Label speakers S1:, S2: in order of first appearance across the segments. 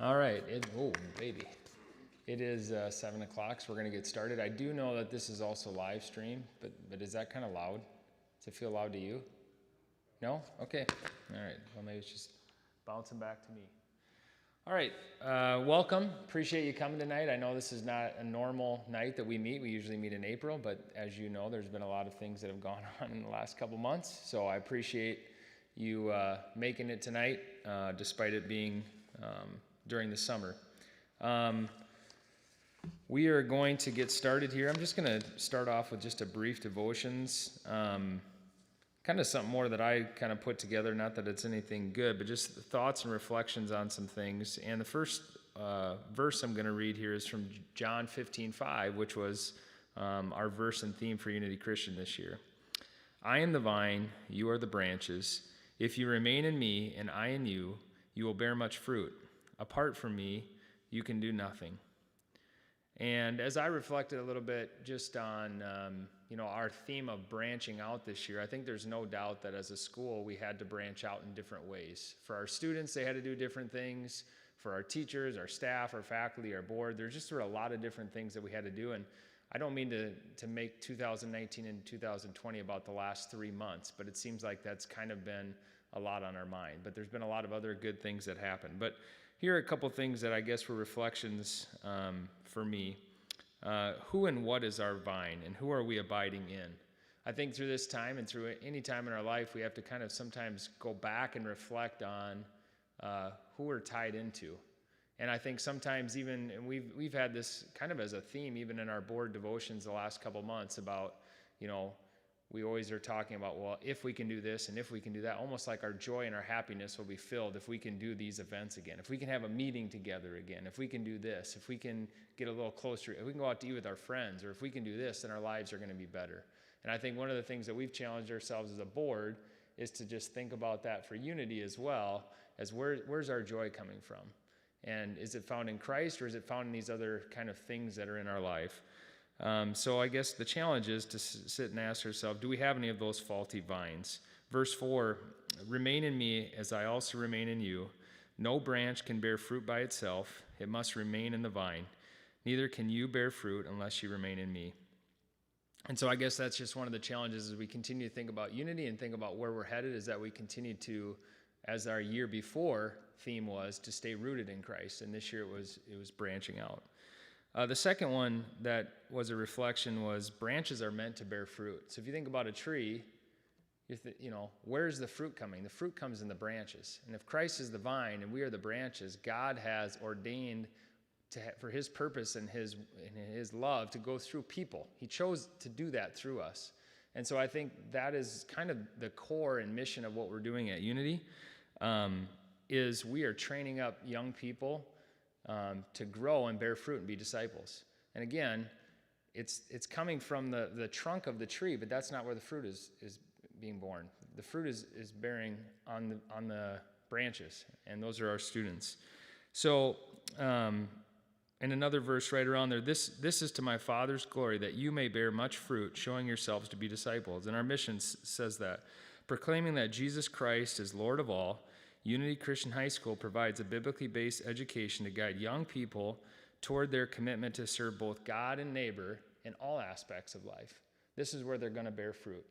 S1: All right. Oh, baby. It is 7 o'clock, so we're going to get started. I do know that this is also live stream, but is that kind of loud? Does it feel loud to you? No? Okay. All right. Well, maybe it's just bouncing back to me. All right. Welcome. Appreciate you coming tonight. I know this is not a normal night that we meet. We usually meet in April, but as you know, there's been a lot of things that have gone on in the last couple months. So I appreciate you making it tonight, despite it being during the summer. We are going to get started here. I'm just going to start off with just a brief devotions. Kind of something more that I kind of put together, not that it's anything good, but just thoughts and reflections on some things. And the first verse I'm going to read here is from John 15:5, which was our verse and theme for Unity Christian this year. I am the vine, you are the branches. If you remain in me and I in you, you will bear much fruit. Apart from me, you can do nothing. And as I reflected a little bit just on, our theme of branching out this year, I think there's no doubt that as a school, we had to branch out in different ways. For our students, they had to do different things. For our teachers, our staff, our faculty, our board, there just were a lot of different things that we had to do. And I don't mean to make 2019 and 2020 about the last 3 months, but it seems like that's kind of been a lot on our mind. But there's been a lot of other good things that happened. But here are a couple things that I guess were reflections for me. Who and what is our vine, and who are we abiding in? I think through this time and through any time in our life, we have to kind of sometimes go back and reflect on who we're tied into. And I think sometimes even, and we've had this kind of as a theme even in our board devotions the last couple months about, we always are talking about, well, if we can do this and if we can do that, almost like our joy and our happiness will be filled if we can do these events again, if we can have a meeting together again, if we can do this, if we can get a little closer, if we can go out to eat with our friends, or if we can do this, then our lives are going to be better. And I think one of the things that we've challenged ourselves as a board is to just think about that for Unity as well, as where's our joy coming from? And is it found in Christ, or is it found in these other kind of things that are in our life? So I guess the challenge is to sit and ask ourselves, do we have any of those faulty vines? Verse 4, remain in me as I also remain in you. No branch can bear fruit by itself. It must remain in the vine. Neither can you bear fruit unless you remain in me. And so I guess that's just one of the challenges as we continue to think about Unity and think about where we're headed, is that we continue to, as our year before theme was, to stay rooted in Christ. And this year it was branching out. The second one that was a reflection was branches are meant to bear fruit. So if you think about a tree, where's the fruit coming? The fruit comes in the branches. And if Christ is the vine and we are the branches, God has ordained for his purpose and his love to go through people. He chose to do that through us. And so I think that is kind of the core and mission of what we're doing at Unity, is we are training up young people to grow and bear fruit and be disciples. And again, it's coming from the trunk of the tree, but that's not where the fruit is being born. The fruit is bearing on the branches, and those are our students. So, in another verse right around there, this is to my Father's glory, that you may bear much fruit, showing yourselves to be disciples. And our mission says that, proclaiming that Jesus Christ is Lord of all. Unity Christian High School provides a biblically based education to guide young people toward their commitment to serve both God and neighbor in all aspects of life. This is where they're going to bear fruit.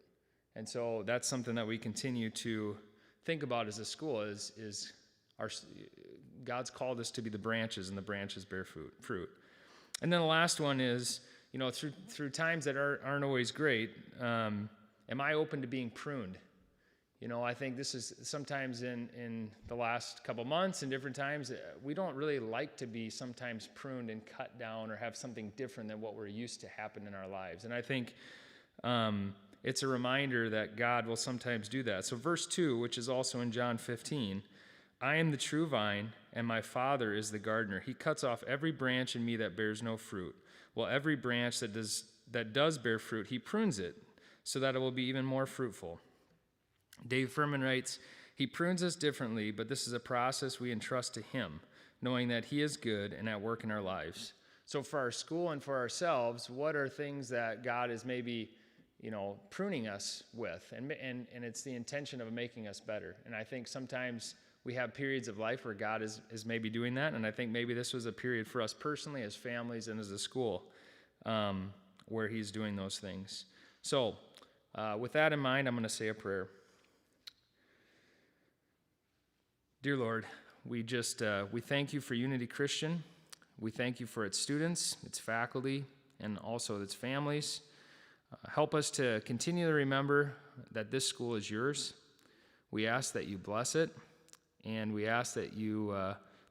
S1: And so that's something that we continue to think about as a school, is God's called us to be the branches, and the branches bear fruit. And then the last one is, through times that aren't always great, am I open to being pruned? I think this is sometimes in the last couple months and different times, we don't really like to be sometimes pruned and cut down or have something different than what we're used to happen in our lives. And I think it's a reminder that God will sometimes do that. So verse 2, which is also in John 15, I am the true vine, and my Father is the gardener. He cuts off every branch in me that bears no fruit, while every branch that does bear fruit, he prunes it so that it will be even more fruitful. Dave Furman writes, he prunes us differently, but this is a process we entrust to him, knowing that he is good and at work in our lives. So for our school and for ourselves, what are things that God is maybe, pruning us with? And it's the intention of making us better. And I think sometimes we have periods of life where God is maybe doing that, and I think maybe this was a period for us personally as families and as a school where he's doing those things. So with that in mind, I'm going to say a prayer. Dear Lord, we thank you for Unity Christian. We thank you for its students, its faculty, and also its families. Help us to continue to remember that this school is yours. We ask that you bless it, and we ask that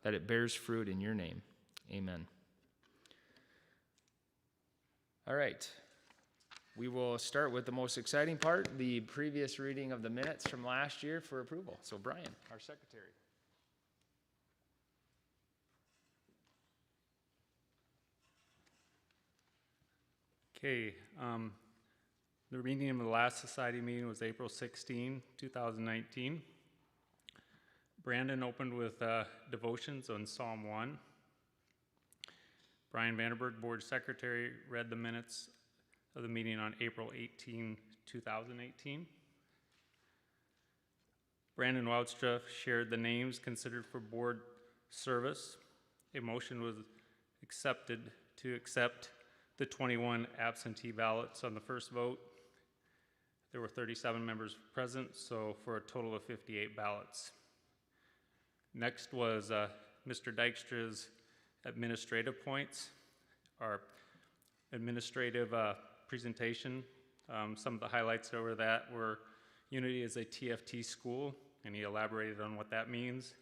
S1: that it bears fruit in your name. Amen. All right. We will start with the most exciting part, the previous reading of the minutes from last year for approval. So Brian, our secretary.
S2: Okay, the reading of the last society meeting was April 16, 2019. Brandon opened with devotions on Psalm 1. Brian Vanderberg, board secretary, read the minutes of the meeting on April 18, 2018. Brandon Woudstra shared the names considered for board service. A motion was accepted to accept the 21 absentee ballots on the first vote. There were 37 members present, so for a total of 58 ballots. Next was Mr. Dykstra's administrative points, our administrative presentation. Some of the highlights over that were Unity is a TFT school, and he elaborated on what that means.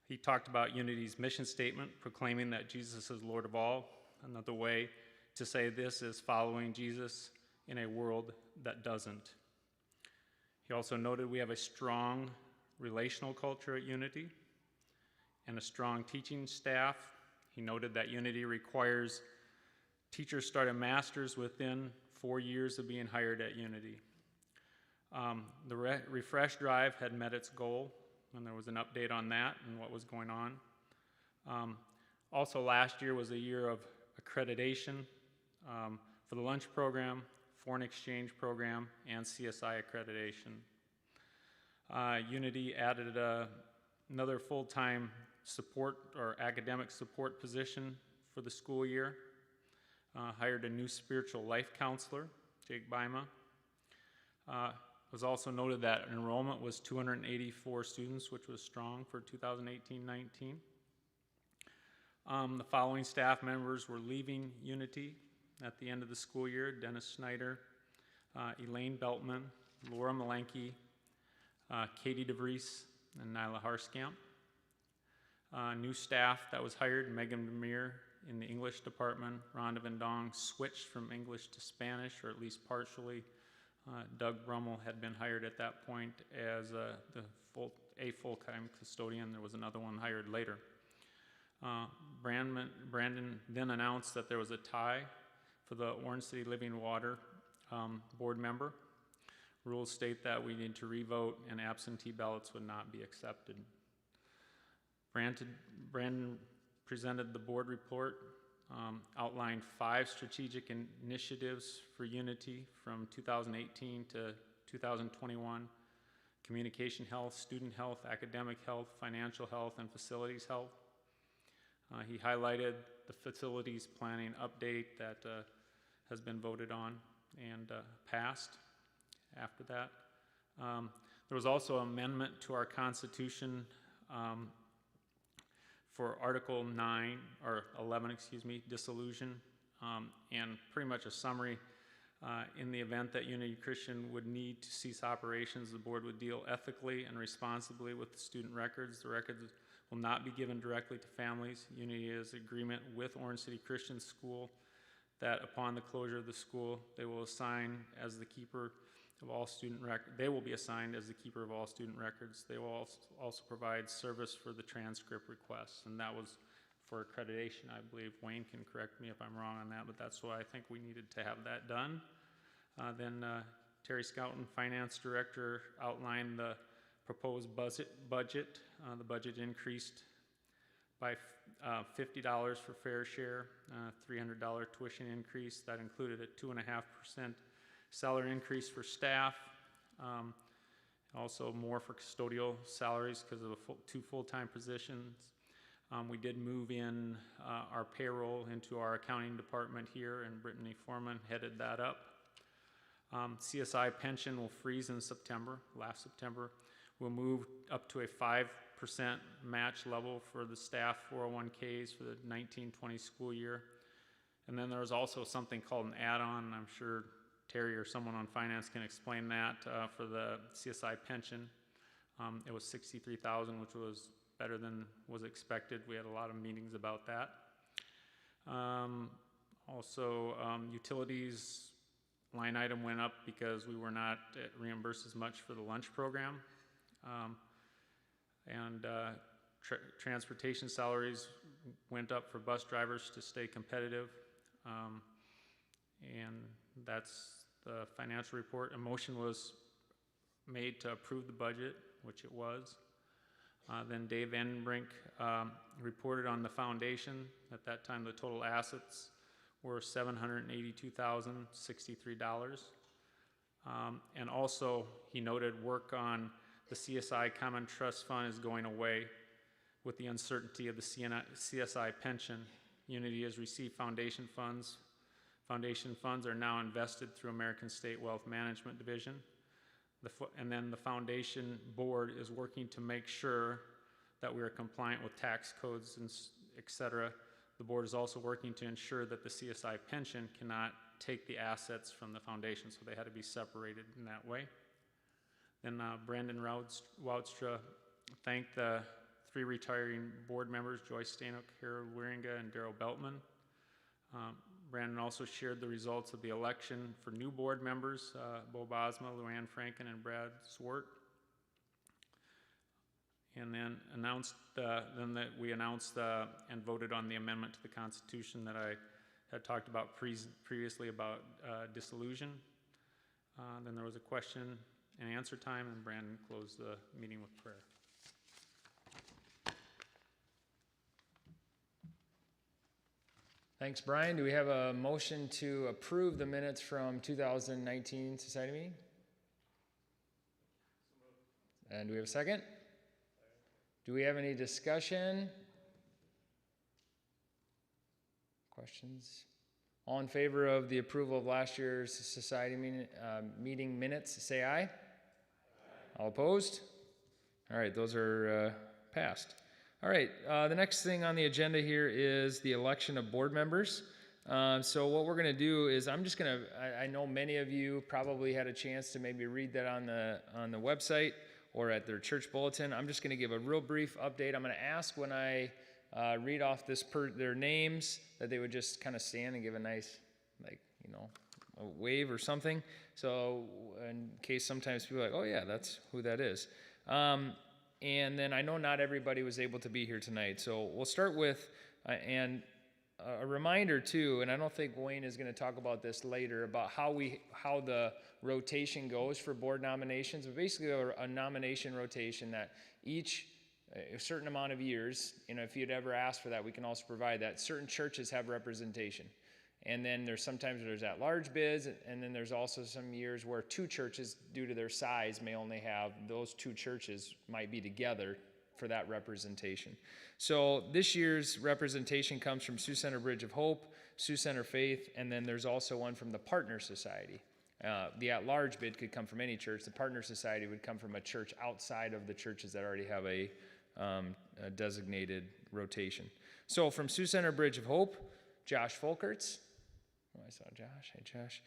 S2: He talked about Unity's mission statement, proclaiming that Jesus is Lord of all. Another way to say this is following Jesus in a world that doesn't. He also noted we have a strong relational culture at Unity and a strong teaching staff. He noted that Unity requires teachers start a master's within 4 years of being hired at Unity. The refresh drive had met its goal, and there was an update on that and what was going on. Also last year was a year of accreditation for the lunch program, foreign exchange program, and CSI accreditation. Unity added another full-time support or academic support position for the school year, hired a new spiritual life counselor, Jake Bima. It was also noted that enrollment was 284 students, which was strong for 2018-19. The following staff members were leaving Unity at the end of the school year: Dennis Snyder, Elaine Beltman, Laura Malenke, Katie DeVries, and Nyla Harskamp. New staff that was hired: Megan Demir in the English department. Rhonda Vendong switched from English to Spanish, or at least partially. Doug Brummel had been hired at that point as a full-time custodian. There was another one hired later. Brandon then announced that there was a tie for the Orange City Living Water board member. Rules state that we need to revote and absentee ballots would not be accepted. Brandon presented the board report, outlined 5 strategic initiatives for Unity from 2018 to 2021: communication health, student health, academic health, financial health, and facilities health. He highlighted the facilities planning update that has been voted on and passed after that. There was also an amendment to our Constitution for Article 9, or 11, dissolution, and pretty much a summary. In the event that Unity Christian would need to cease operations, the board would deal ethically and responsibly with the student records. The records will not be given directly to families. Unity has agreement with Orange City Christian School that upon the closure of the school, they will assign as the keeper of all student records. They will be assigned as the keeper of all student records. They will also provide service for the transcript requests, and that was for accreditation. I believe Wayne can correct me if I'm wrong on that, but that's why I think we needed to have that done. Then Terry Scouten, Finance Director, outlined the proposed budget. The budget increased by $50 for fair share, $300 tuition increase. That included a 2.5% salary increase for staff, Also more for custodial salaries because of the two full-time positions. We did move in our payroll into our accounting department here, and Brittany Foreman headed that up. CSI pension will freeze in September, last September. We'll move up to a 5% match level for the staff 401ks for the 19-20 school year. And then there's also something called an add-on. I'm sure Terry or someone on finance can explain that for the CSI pension. It was $63,000, which was better than was expected. We had a lot of meetings about that. Utilities line item went up because we were not reimbursed as much for the lunch program. Transportation salaries went up for bus drivers to stay competitive. And that's the financial report. A motion was made to approve the budget, which it was. Then Dave Enbrink reported on the foundation. At that time, the total assets were $782,063. And also, he noted work on the CSI Common Trust Fund is going away with the uncertainty of the CSI pension. Unity has received foundation funds. Foundation funds are now invested through American State Wealth Management Division. And then the foundation board is working to make sure that we are compliant with tax codes and et cetera. The board is also working to ensure that the CSI pension cannot take the assets from the foundation, so they had to be separated in that way. Then Brandon Woudstra thanked the 3 retiring board members, Joyce Stanuk, Harold Wieringa, and Daryl Beltman. Brandon also shared the results of the election for new board members, Bo Bosma, Luann Franken, and Brad Swart. And then that we announced and voted on the amendment to the Constitution that I had talked about previously about dissolution. Then there was a question and answer time, and Brandon closed the meeting with prayer.
S1: Thanks, Brian. Do we have a motion to approve the minutes from 2019 society meeting? And do we have a second? Do we have any discussion? Questions? All in favor of the approval of last year's society meeting minutes, say aye. Aye. All opposed? All right, those are passed. All right, the next thing on the agenda here is the election of board members. So what we're going to do is I know many of you probably had a chance to maybe read that on the website or at their church bulletin. I'm just going to give a real brief update. I'm going to ask when I read off their names that they would just kind of stand and give a nice, a wave or something. So in case sometimes people are like, oh yeah, that's who that is. And then I know not everybody was able to be here tonight. So we'll start with, and a reminder too, and I don't think Wayne is going to talk about this later, about how the rotation goes for board nominations. But basically a nomination rotation that each a certain amount of years, if you'd ever asked for that, we can also provide that. Certain churches have representation. And then there's at-large bids, and then there's also some years where 2 churches, due to their size, may only have, those 2 churches might be together for that representation. So this year's representation comes from Sioux Center Bridge of Hope, Sioux Center Faith, and then there's also one from the Partner Society. The at-large bid could come from any church. The Partner Society would come from a church outside of the churches that already have a designated rotation. So from Sioux Center Bridge of Hope, Josh Folkerts. Oh, I saw Josh. Hey, Josh.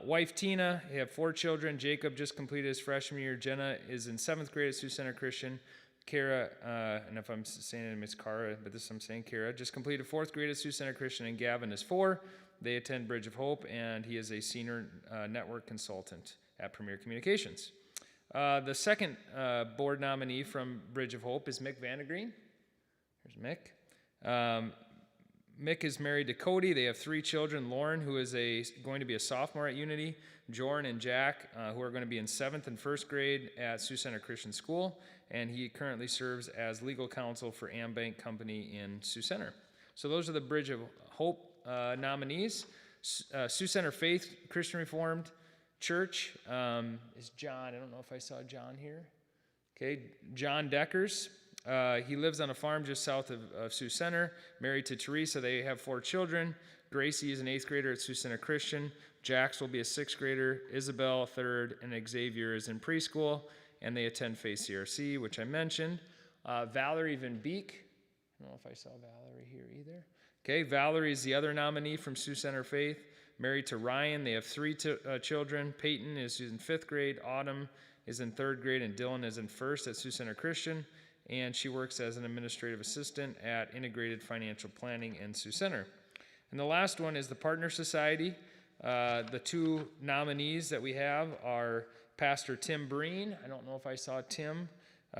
S1: Wife Tina, they have 4 children. Jacob just completed his freshman year. Jenna is in 7th grade at Sioux Center Christian. Kara, and if I'm saying it, Miss Cara, but this I'm saying Kara, just completed 4th grade at Sioux Center Christian, and Gavin is 4. They attend Bridge of Hope, and he is a senior network consultant at Premier Communications. The second board nominee from Bridge of Hope is Mick Vandegreen. Here's Mick. Mick is married to Cody. They have 3 children. Lauren, who is going to be a sophomore at Unity. Jordan and Jack, who are going to be in 7th and 1st grade at Sioux Center Christian School. And he currently serves as legal counsel for Ambank Company in Sioux Center. So those are the Bridge of Hope nominees. Sioux Center Faith Christian Reformed, church is John. I don't know if I saw John here. Okay, John Deckers. He lives on a farm just south of Sioux Center, married to Teresa. They have 4 children. Gracie is an 8th grader at Sioux Center Christian. Jax will be a 6th grader. Isabel, a 3rd, and Xavier is in preschool, and they attend Faith CRC, which I mentioned. Valerie Van Beek. I don't know if I saw Valerie here either. Okay, Valerie is the other nominee from Sioux Center Faith, married to Ryan. They have 3 children. Peyton is in 5th grade. Autumn is in 3rd grade, and Dylan is in 1st at Sioux Center Christian. And she works as an administrative assistant at Integrated Financial Planning in Sioux Center. And the last one is the Partner Society. The 2 nominees that we have are Pastor Tim Breen. I don't know if I saw Tim.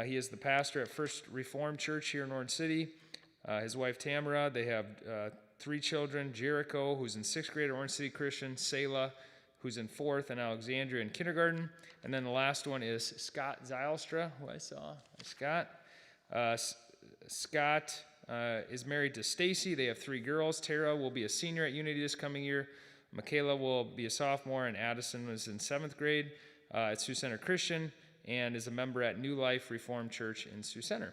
S1: He is the pastor at First Reformed Church here in Orange City. His wife Tamara. They have 3 children: Jericho, who's in 6th grade at Orange City Christian; Selah, who's in 4th, and Alexandria in kindergarten. And then the last one is Scott Zylstra, who I saw. Scott. Scott is married to Stacy. They have 3 girls. Tara will be a senior at Unity this coming year. Michaela will be a sophomore, and Addison was in 7th grade at Sioux Center Christian and is a member at New Life Reformed Church in Sioux Center.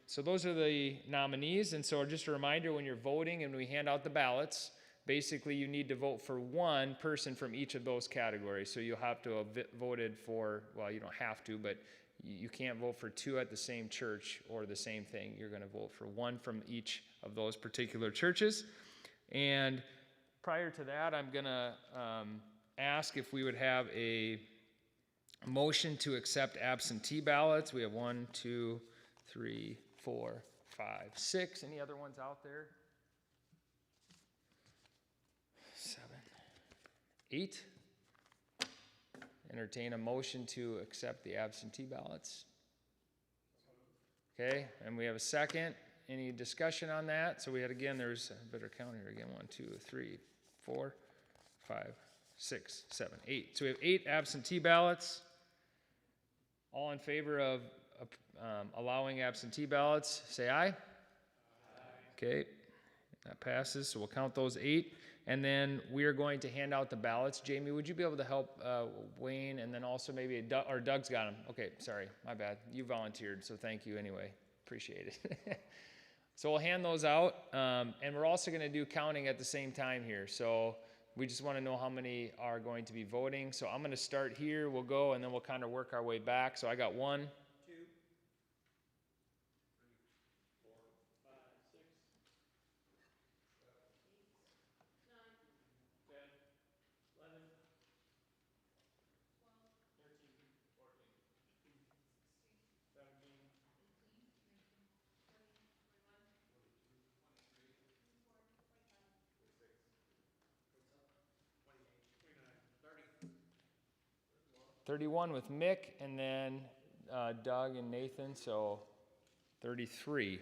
S1: So those are the nominees. And so just a reminder, when you're voting and we hand out the ballots, basically you need to vote for 1 person from each of those categories. So you'll have to have voted for, well, you don't have to, but you can't vote for 2 at the same church or the same thing. You're going to vote for 1 from each of those particular churches. And prior to that, I'm going to ask if we would have a motion to accept absentee ballots. We have 1, 2, 3, 4, 5, 6. Any other ones out there? 7, 8. Entertain a motion to accept the absentee ballots. Okay, and we have a second. Any discussion on that? So we had, again, there's a better count here again. 1, 2, 3, 4, 5, 6, 7, 8. So we have 8 absentee ballots. All in favor of allowing absentee ballots, say aye. Aye. Okay, that passes. So we'll count those 8. And then we are going to hand out the ballots. Jamie, would you be able to help Wayne, and then also maybe Doug's got them. Okay, sorry, my bad. You volunteered, so thank you anyway. Appreciate it. So we'll hand those out, and we're also going to do counting at the same time here. So we just want to know how many are going to be voting. So I'm going to start here. We'll go, and then we'll kind of work our way back. So I got 1, 2, 3, 4, 5, 6, 7, 8, 9, 10, 11, 12, 13, 14, 15, 16, 17, 18, 19, 20, 21, 22, 23, 24, 25, 26, 27, 28, 29, 30. 31 with Mick, and then Doug and Nathan, so 33.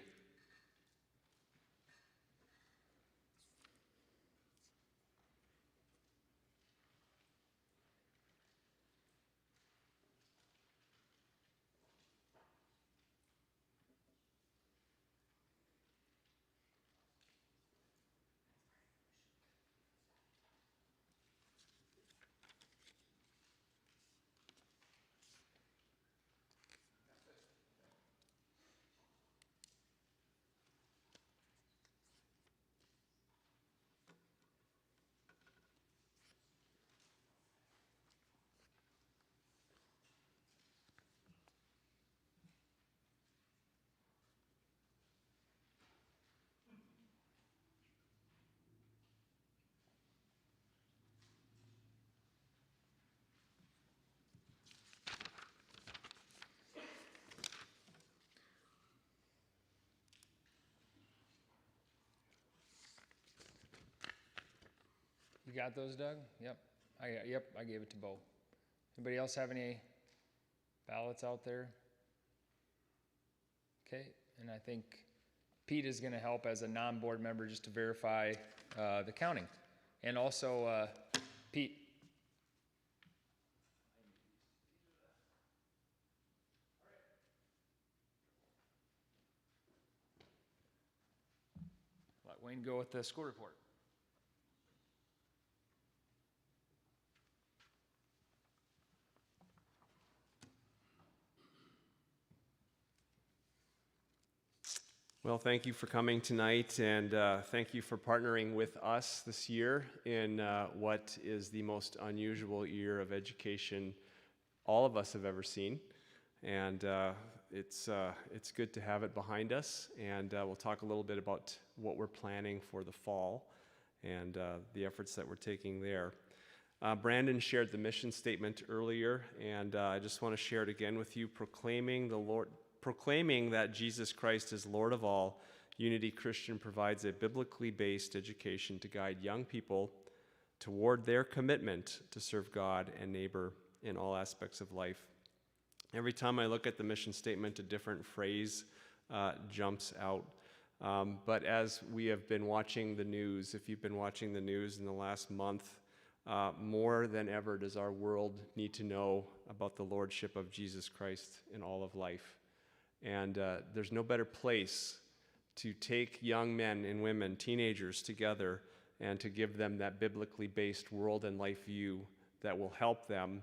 S1: You got those, Doug? Yep. I gave it to Bo. Anybody else have any ballots out there? Okay, and I think Pete is going to help as a non-board member just to verify the counting. And also, Pete. Let Wayne go with the school report.
S3: Well, thank you for coming tonight, and thank you for partnering with us this year in what is the most unusual year of education all of us have ever seen. And it's good to have it behind us, and we'll talk a little bit about what we're planning for the fall and the efforts that we're taking there. Brandon shared the mission statement earlier, and I just want to share it again with you, proclaiming that Jesus Christ is Lord of all. Unity Christian provides a biblically based education to guide young people toward their commitment to serve God and neighbor in all aspects of life. Every time I look at the mission statement, a different phrase jumps out. But as we have been watching the news, if you've been watching the news in the last month, more than ever does our world need to know about the lordship of Jesus Christ in all of life. And there's no better place to take young men and women, teenagers, together and to give them that biblically based world and life view that will help them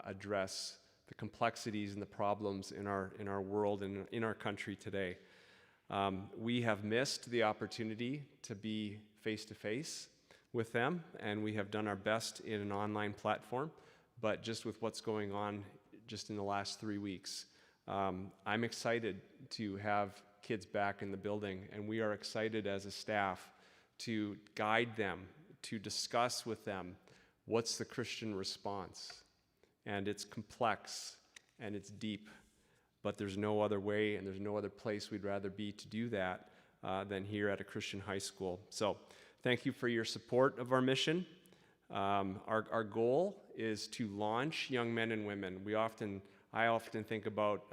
S3: address the complexities and the problems in our world and in our country today. We have missed the opportunity to be face-to-face with them, and we have done our best in an online platform, but just with what's going on just in the last 3 weeks, I'm excited to have kids back in the building, and we are excited as a staff to guide them, to discuss with them what's the Christian response. And it's complex and it's deep, but there's no other way and there's no other place we'd rather be to do that than here at a Christian high school. So thank you for your support of our mission. Our goal is to launch young men and women. I often think about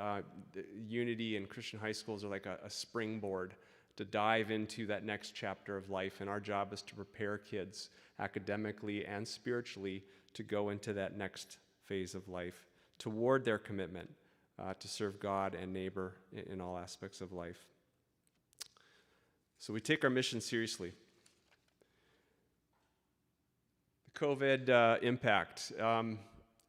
S3: Unity and Christian high schools are like a springboard to dive into that next chapter of life, and our job is to prepare kids academically and spiritually to go into that next phase of life toward their commitment to serve God and neighbor in all aspects of life. So we take our mission seriously. The COVID impact.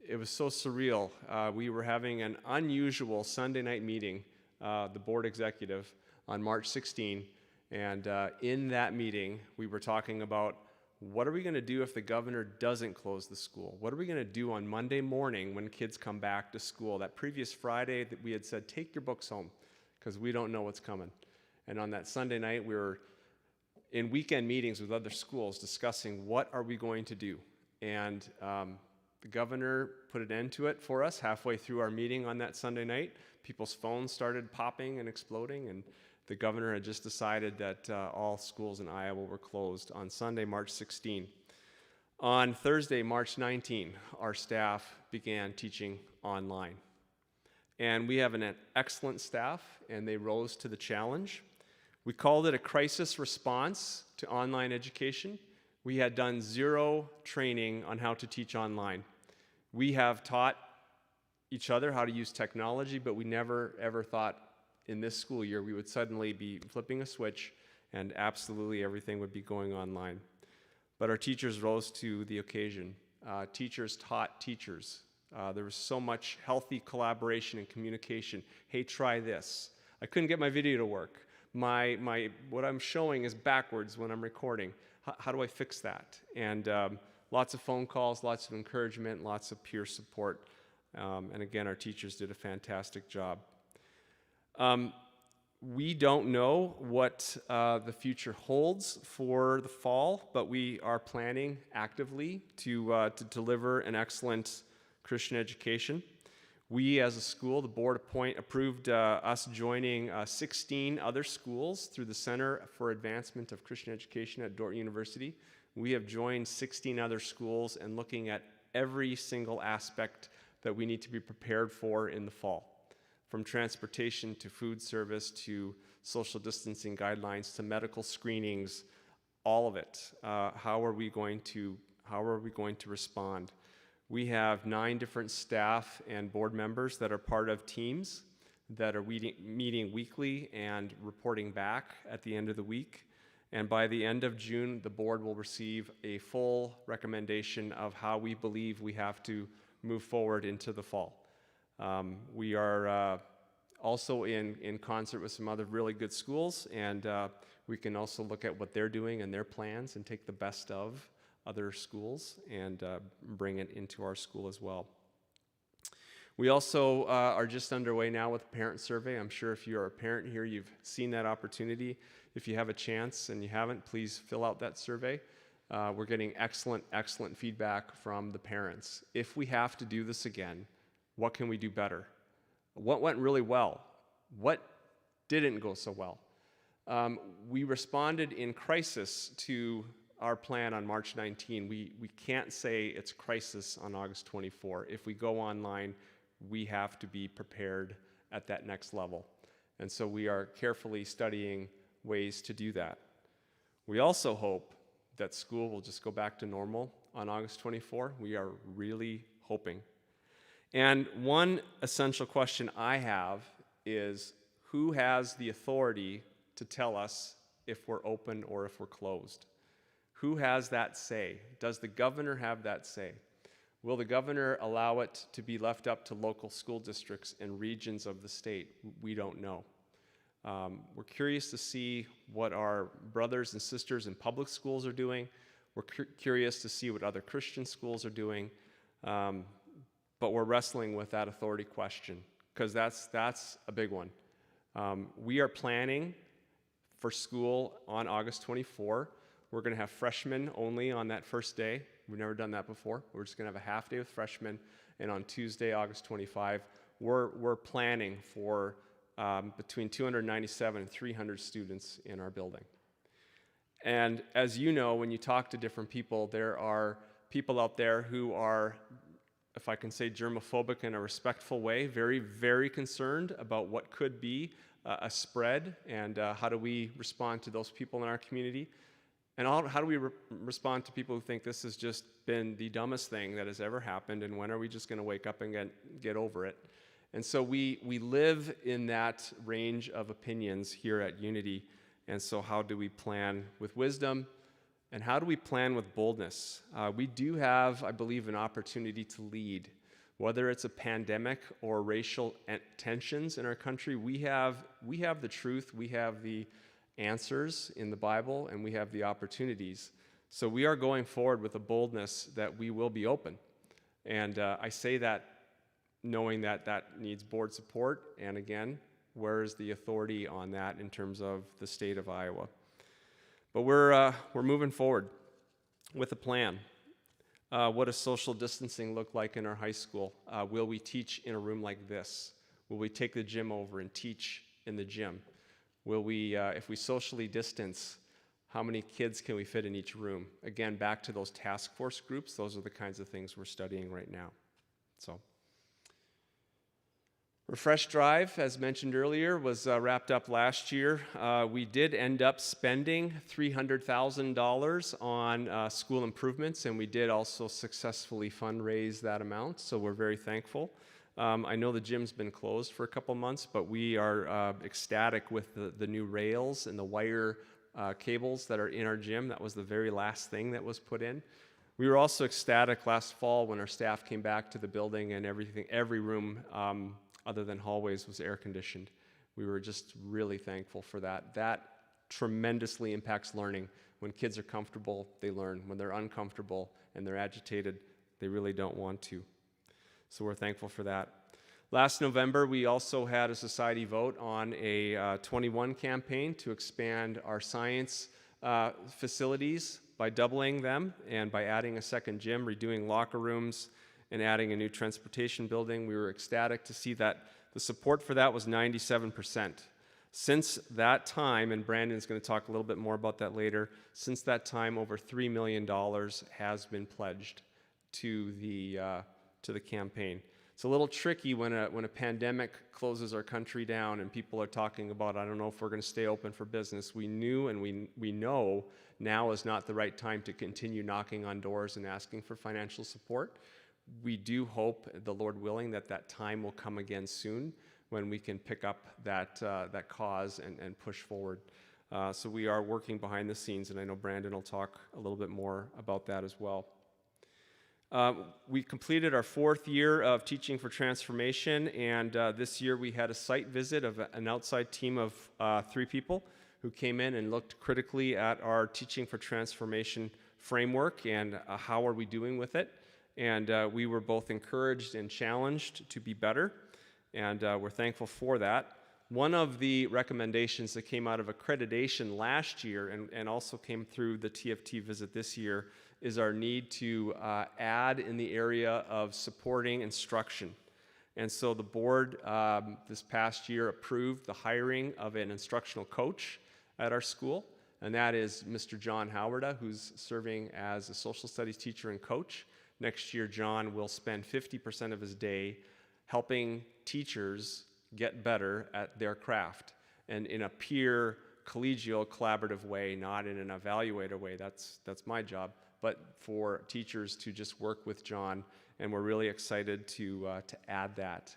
S3: It was so surreal. We were having an unusual Sunday night meeting, the board executive, on March 16, and in that meeting, we were talking about what are we going to do if the governor doesn't close the school? What are we going to do on Monday morning when kids come back to school? That previous Friday that we had said, take your books home because we don't know what's coming. And on that Sunday night, we were in weekend meetings with other schools discussing what are we going to do. And the governor put an end to it for us halfway through our meeting on that Sunday night. People's phones started popping and exploding, and the governor had just decided that all schools in Iowa were closed on Sunday, March 16. On Thursday, March 19, our staff began teaching online. And we have an excellent staff, and they rose to the challenge. We called it a crisis response to online education. We had done zero training on how to teach online. We have taught each other how to use technology, but we never, ever thought in this school year we would suddenly be flipping a switch and absolutely everything would be going online. But our teachers rose to the occasion. Teachers taught teachers. There was so much healthy collaboration and communication. Hey, try this. I couldn't get my video to work. What I'm showing is backwards when I'm recording. How do I fix that? And lots of phone calls, lots of encouragement, lots of peer support. And again, our teachers did a fantastic job. We don't know what the future holds for the fall, but we are planning actively to deliver an excellent Christian education. We, as a school, the board approved us joining 16 other schools through the Center for Advancement of Christian Education at Dordt University. We have joined 16 other schools and looking at every single aspect that we need to be prepared for in the fall. From transportation to food service to social distancing guidelines to medical screenings, all of it. How are we going to respond? We have 9 different staff and board members that are part of teams that are meeting weekly and reporting back at the end of the week. And by the end of June, the board will receive a full recommendation of how we believe we have to move forward into the fall. We are also in concert with some other really good schools, and we can also look at what they're doing and their plans and take the best of other schools and bring it into our school as well. We also are just underway now with a parent survey. I'm sure if you're a parent here, you've seen that opportunity. If you have a chance and you haven't, please fill out that survey. We're getting excellent feedback from the parents. If we have to do this again, what can we do better? What went really well? What didn't go so well? We responded in crisis to our plan on March 19. We can't say it's crisis on August 24. If we go online, we have to be prepared at that next level. And so we are carefully studying ways to do that. We also hope that school will just go back to normal on August 24. We are really hoping. And one essential question I have is, who has the authority to tell us if we're open or if we're closed? Who has that say? Does the governor have that say? Will the governor allow it to be left up to local school districts and regions of the state? We don't know. We're curious to see what our brothers and sisters in public schools are doing. We're curious to see what other Christian schools are doing. But we're wrestling with that authority question, because that's a big one. We are planning for school on August 24. We're going to have freshmen only on that first day. We've never done that before. We're just going to have a half day with freshmen, and on Tuesday, August 25, we're planning for between 297 and 300 students in our building. And as you know, when you talk to different people, there are people out there who are, if I can say, germophobic in a respectful way, very, very concerned about what could be a spread, and how do we respond to those people in our community. And how do we respond to people who think this has just been the dumbest thing that has ever happened, and when are we just going to wake up and get over it? And so we live in that range of opinions here at Unity, and so how do we plan with wisdom, and how do we plan with boldness? We do have, I believe, an opportunity to lead. Whether it's a pandemic or racial tensions in our country, we have the truth, we have the answers in the Bible, and we have the opportunities. So we are going forward with a boldness that we will be open. And I say that knowing that that needs board support, and again, where is the authority on that in terms of the state of Iowa? But we're moving forward with a plan. What does social distancing look like in our high school? Will we teach in a room like this? Will we take the gym over and teach in the gym? Will we, if we socially distance, how many kids can we fit in each room? Again, back to those task force groups, those are the kinds of things we're studying right now. So, Refresh Drive, as mentioned earlier, was wrapped up last year. We did end up spending $300,000 on school improvements, and we did also successfully fundraise that amount, so we're very thankful. I know the gym's been closed for a couple months, but we are ecstatic with the new rails and the wire cables that are in our gym. That was the very last thing that was put in. We were also ecstatic last fall when our staff came back to the building and every room other than hallways was air conditioned. We were just really thankful for that. That tremendously impacts learning. When kids are comfortable, they learn. When they're uncomfortable and they're agitated, they really don't want to. So we're thankful for that. Last November, we also had a society vote on a 21 campaign to expand our science facilities by doubling them and by adding a second gym, redoing locker rooms, and adding a new transportation building. We were ecstatic to see that the support for that was 97%. Since that time, and Brandon's going to talk a little bit more about that later, since that time, over $3 million has been pledged to the campaign. It's a little tricky when a pandemic closes our country down and people are talking about, I don't know if we're going to stay open for business. We knew and we know now is not the right time to continue knocking on doors and asking for financial support. We do hope, the Lord willing, that time will come again soon when we can pick up that cause and push forward. So we are working behind the scenes, and I know Brandon will talk a little bit more about that as well. We completed our 4th year of Teaching for Transformation, and this year we had a site visit of an outside team of 3 people who came in and looked critically at our Teaching for Transformation framework and how are we doing with it. And we were both encouraged and challenged to be better, and we're thankful for that. One of the recommendations that came out of accreditation last year and also came through the TFT visit this year is our need to add in the area of supporting instruction. And so the board this past year approved the hiring of an instructional coach at our school, and that is Mr. John Howarda, who's serving as a social studies teacher and coach. Next year, John will spend 50% of his day helping teachers get better at their craft, and in a peer, collegial, collaborative way, not in an evaluator way. That's my job, but for teachers to just work with John, and we're really excited to add that.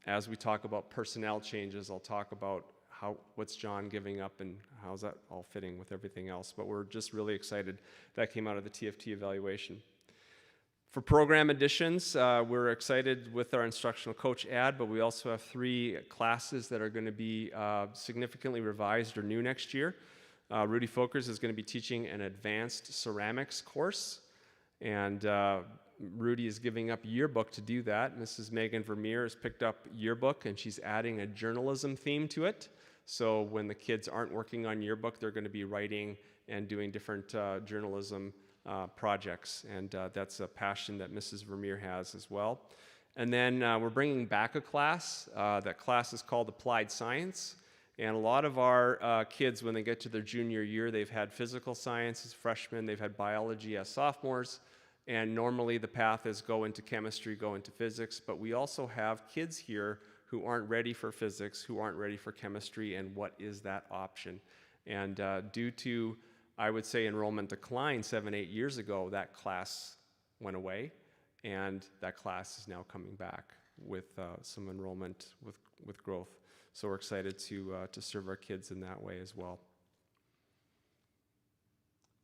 S3: As we talk about personnel changes, I'll talk about what's John giving up and how's that all fitting with everything else, but we're just really excited that came out of the TFT evaluation. For program additions, we're excited with our instructional coach ad, but we also have 3 classes that are going to be significantly revised or new next year. Rudy Folkers is going to be teaching an advanced ceramics course, and Rudy is giving up yearbook to do that. Mrs. Megan Vermeer has picked up yearbook, and she's adding a journalism theme to it. So when the kids aren't working on yearbook, they're going to be writing and doing different journalism projects, and that's a passion that Mrs. Vermeer has as well. And then we're bringing back a class. That class is called Applied Science, and a lot of our kids, when they get to their junior year, they've had physical science as freshmen, they've had biology as sophomores, and normally the path is go into chemistry, go into physics, but we also have kids here who aren't ready for physics, who aren't ready for chemistry, and what is that option? And due to, I would say, enrollment decline 7-8 years ago, that class went away, and that class is now coming back with some enrollment with growth. So we're excited to serve our kids in that way as well.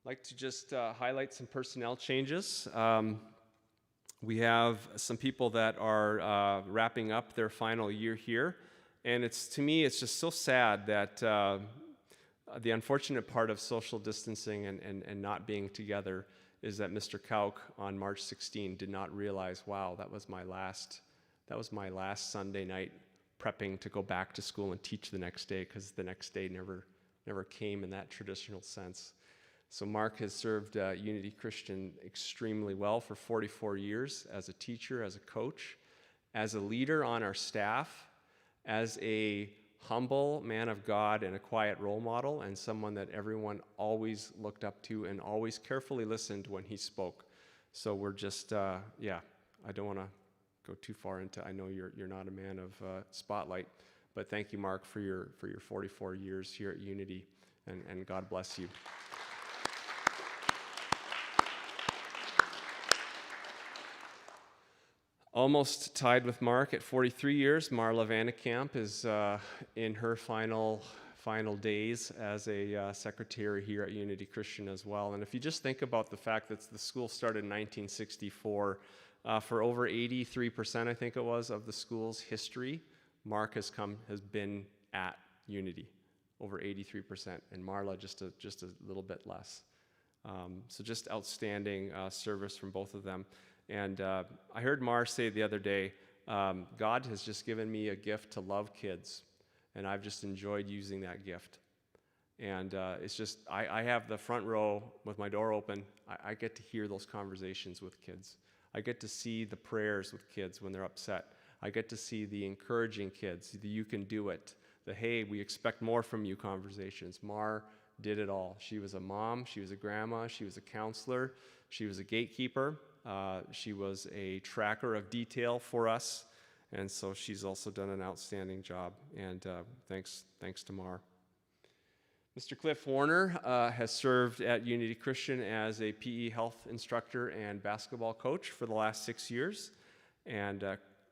S3: I'd like to just highlight some personnel changes. We have some people that are wrapping up their final year here, and to me, it's just so sad that the unfortunate part of social distancing and not being together is that Mr. Kauk on March 16 did not realize, wow, that was my last Sunday night prepping to go back to school and teach the next day, because the next day never came in that traditional sense. So Mark has served Unity Christian extremely well for 44 years as a teacher, as a coach, as a leader on our staff, as a humble man of God and a quiet role model, and someone that everyone always looked up to and always carefully listened when he spoke. So we're just, I don't want to go too far into, I know you're not a man of spotlight, but thank you, Mark, for your 44 years here at Unity, and God bless you. Almost tied with Mark at 43 years, Marla Vandekamp is in her final days as a secretary here at Unity Christian as well. And if you just think about the fact that the school started in 1964, for over 83%, I think it was, of the school's history, Mark has been at Unity, over 83%, and Marla just a little bit less. So just outstanding service from both of them. And I heard Mar say the other day, God has just given me a gift to love kids, and I've just enjoyed using that gift. And it's just, I have the front row with my door open. I get to hear those conversations with kids. I get to see the prayers with kids when they're upset. I get to see the encouraging kids, the you can do it, the hey, we expect more from you conversations. Mar did it all. She was a mom, she was a grandma, she was a counselor, she was a gatekeeper. She was a tracker of detail for us, and so she's also done an outstanding job, and thanks to Mar. Mr. Cliff Warner has served at Unity Christian as a PE health instructor and basketball coach for the last 6 years, and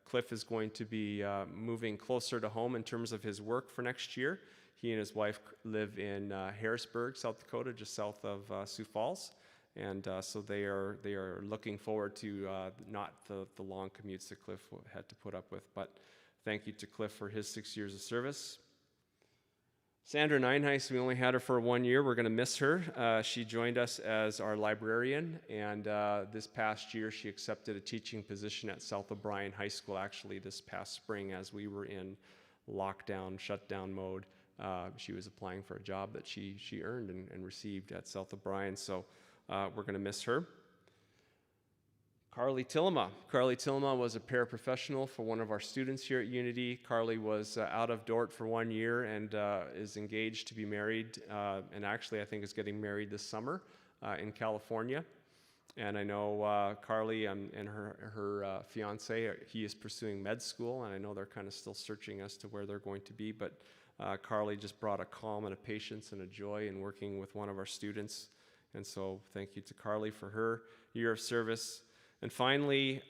S3: Cliff is going to be moving closer to home in terms of his work for next year. He and his wife live in Harrisburg, South Dakota, just south of Sioux Falls. And so they are looking forward to not the long commutes that Cliff had to put up with. But thank you to Cliff for his 6 years of service. Sandra Nineheist, we only had her for 1 year. We're going to miss her. She joined us as our librarian, and this past year she accepted a teaching position at South O'Brien High School, actually this past spring as we were in lockdown, shutdown mode. She was applying for a job that she earned and received at South O'Brien, so we're going to miss her. Carly Tillema. Carly Tillema was a paraprofessional for one of our students here at Unity. Carly was out of Dort for 1 year and is engaged to be married, and actually I think is getting married this summer in California. And I know Carly and her fiance, he is pursuing med school, and I know they're kind of still searching as to where they're going to be, but Carly just brought a calm and a patience and a joy in working with one of our students. And so thank you to Carly for her year of service. And finally,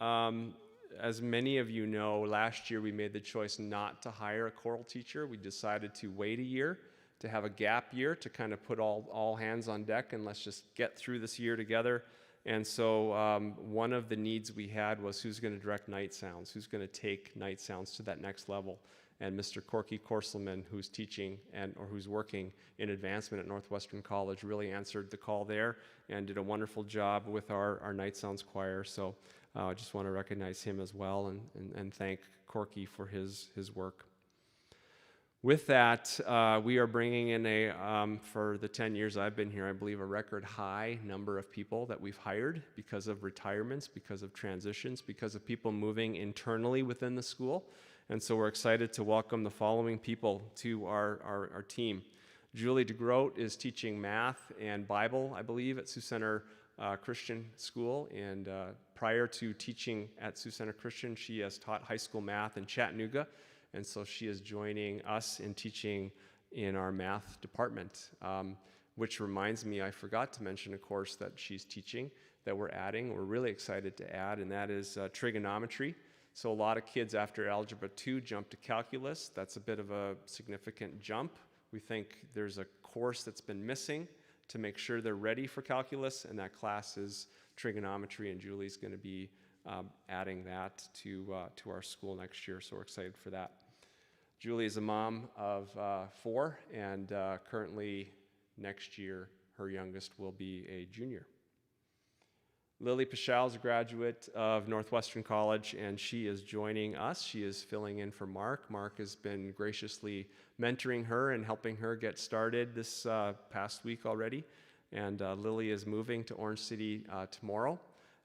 S3: as many of you know, last year we made the choice not to hire a choral teacher. We decided to wait a year, to have a gap year, to kind of put all hands on deck and let's just get through this year together. And so one of the needs we had was who's going to direct Night Sounds, who's going to take Night Sounds to that next level. And Mr. Corky Korselman, who's teaching or who's working in advancement at Northwestern College, really answered the call there and did a wonderful job with our Night Sounds choir. So I just want to recognize him as well and thank Corky for his work. With that, we are bringing in for the 10 years I've been here, I believe a record high number of people that we've hired because of retirements, because of transitions, because of people moving internally within the school. And so we're excited to welcome the following people to our team. Julie DeGroat is teaching math and Bible, I believe, at Sioux Center Christian School. And prior to teaching at Sioux Center Christian, she has taught high school math in Chattanooga. And so she is joining us in teaching in our math department, which reminds me, I forgot to mention a course that she's teaching that we're really excited to add, and that is trigonometry. So a lot of kids after Algebra 2 jump to calculus. That's a bit of a significant jump. We think there's a course that's been missing to make sure they're ready for calculus, and that class is trigonometry, and Julie's going to be adding that to our school next year, so we're excited for that. Julie is a mom of 4, and currently next year her youngest will be a junior. Lily Pichal is a graduate of Northwestern College, and she is joining us. She is filling in for Mark. Mark has been graciously mentoring her and helping her get started this past week already. And Lily is moving to Orange City tomorrow.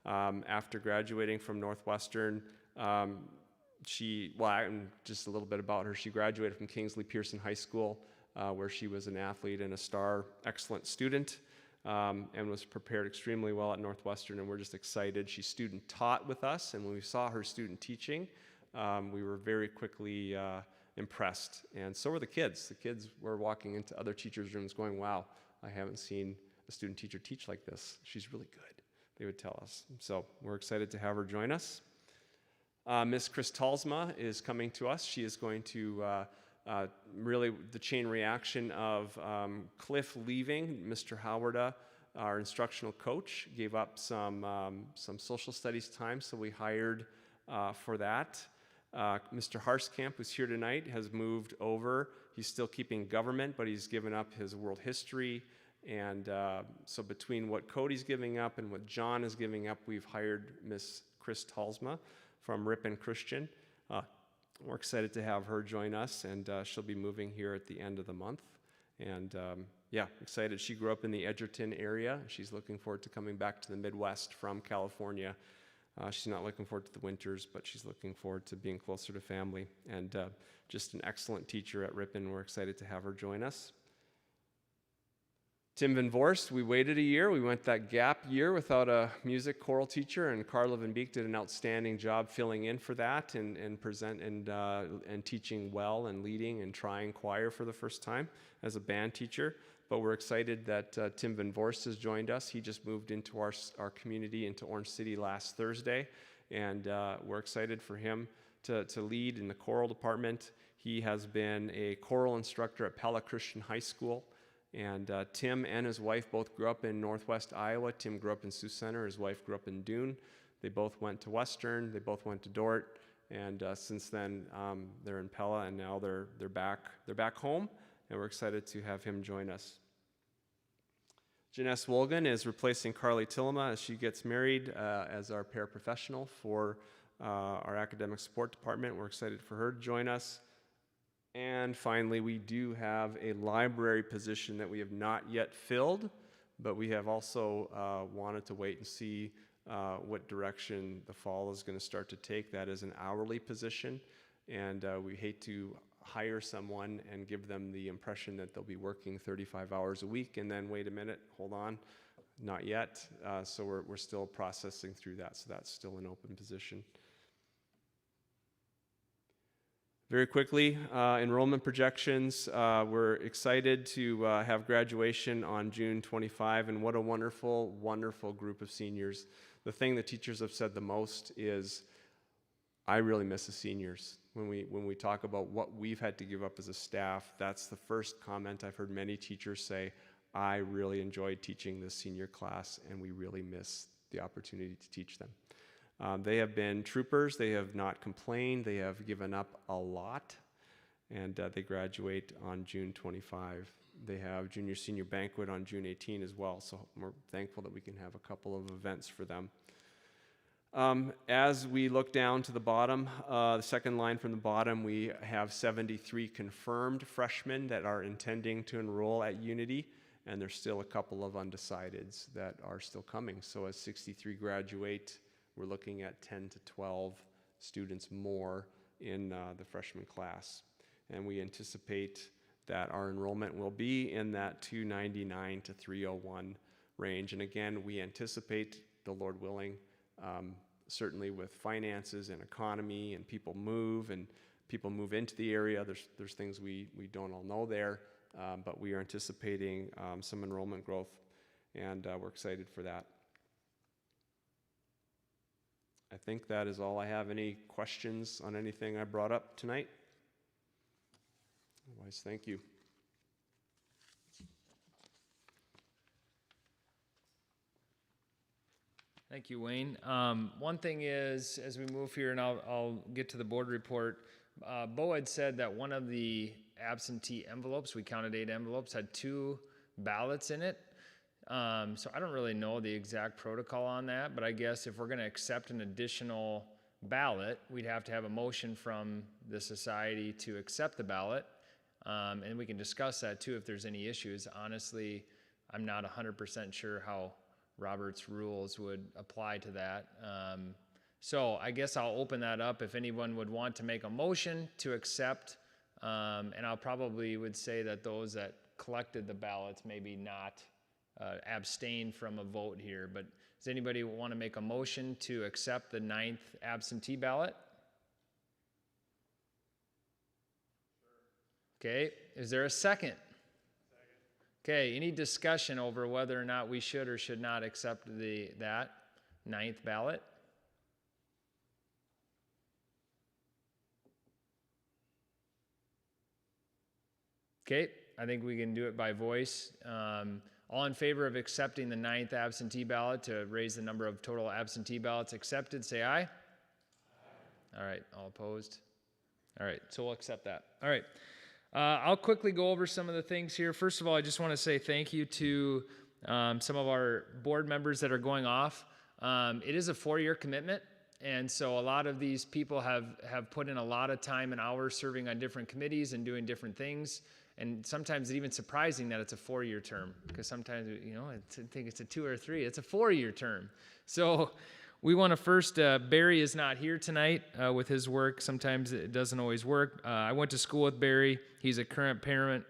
S3: After graduating from Northwestern, just a little bit about her. She graduated from Kingsley Pearson High School, where she was an athlete and a star excellent student. And was prepared extremely well at Northwestern, and we're just excited. She student taught with us, and when we saw her student teaching, we were very quickly impressed, and so were the kids. The kids were walking into other teachers' rooms going, wow, I haven't seen a student teacher teach like this. She's really good, they would tell us. So we're excited to have her join us. Miss Chris Talsma is coming to us. She is going to really the chain reaction of Cliff leaving. Mr. Howarda, our instructional coach, gave up some social studies time, so we hired for that. Mr. Harskamp, who's here tonight, has moved over. He's still keeping government, but he's given up his world history. And so between what Cody's giving up and what John is giving up, we've hired Miss Chris Talsma from Ripon Christian. We're excited to have her join us, and she'll be moving here at the end of the month. And excited. She grew up in the Edgerton area. She's looking forward to coming back to the Midwest from California. She's not looking forward to the winters, but she's looking forward to being closer to family. And just an excellent teacher at Ripon. We're excited to have her join us. Tim Van Vorst, we waited a year. We went that gap year without a music choral teacher, and Carla Van Beek did an outstanding job filling in for that and teaching well and leading and trying choir for the first time as a band teacher. But we're excited that Tim Van Vorst has joined us. He just moved into our community, into Orange City last Thursday, and we're excited for him to lead in the choral department. He has been a choral instructor at Pella Christian High School, And Tim and his wife both grew up in Northwest Iowa. Tim grew up in Sioux Center. His wife grew up in Dune. They both went to Western. They both went to Dort. And since then, they're in Pella, and now they're back home. And we're excited to have him join us. Janess Wolgan is replacing Carly Tillema as she gets married as our paraprofessional for our academic support department. We're excited for her to join us. And finally, we do have a library position that we have not yet filled, but we have also wanted to wait and see what direction the fall is going to start to take. That is an hourly position, and we hate to hire someone and give them the impression that they'll be working 35 hours a week, and then wait a minute, hold on, not yet. So we're still processing through that, so that's still an open position. Very quickly, enrollment projections. We're excited to have graduation on June 25, and what a wonderful, wonderful group of seniors. The thing that teachers have said the most is, I really miss the seniors. When we talk about what we've had to give up as a staff, that's the first comment I've heard many teachers say, I really enjoyed teaching this senior class, and we really miss the opportunity to teach them. They have been troopers. They have not complained. They have given up a lot, and they graduate on June 25. They have junior senior banquet on June 18 as well, so we're thankful that we can have a couple of events for them. As we look down to the bottom, the second line from the bottom, we have 73 confirmed freshmen that are intending to enroll at Unity, and there's still a couple of undecideds that are still coming. So as 63 graduate, we're looking at 10 to 12 students more in the freshman class. And we anticipate that our enrollment will be in that 299 to 301 range. And again, we anticipate, the Lord willing, certainly with finances and economy and people move into the area. There's things we don't all know there, but we are anticipating some enrollment growth, and we're excited for that. I think that is all I have. Any questions on anything I brought up tonight? Otherwise, thank you.
S1: Thank you, Wayne. One thing is, as we move here, and I'll get to the board report, Bo had said that one of the absentee envelopes, we counted 8 envelopes, had 2 ballots in it. So I don't really know the exact protocol on that, but I guess if we're going to accept an additional ballot, we'd have to have a motion from the society to accept the ballot. And we can discuss that too if there's any issues. Honestly, I'm not 100% sure how Robert's rules would apply to that. So I guess I'll open that up if anyone would want to make a motion to accept. And I'll probably would say that those that collected the ballots maybe not abstain from a vote here. But does anybody want to make a motion to accept the 9th absentee ballot? Okay, is there a second? Okay, any discussion over whether or not we should or should not accept that 9th ballot? Okay, I think we can do it by voice. All in favor of accepting the 9th absentee ballot to raise the number of total absentee ballots accepted, say aye. Aye. All right, all opposed? All right, so we'll accept that. All right. I'll quickly go over some of the things here. First of all, I just want to say thank you to some of our board members that are going off. It is a 4-year commitment, and so a lot of these people have put in a lot of time and hours serving on different committees and doing different things. And sometimes it's even surprising that it's a 4-year term, because sometimes, I think it's a 2 or 3. It's a 4-year term. So we want to first, Barry is not here tonight with his work. Sometimes it doesn't always work. I went to school with Barry. He's a current parent.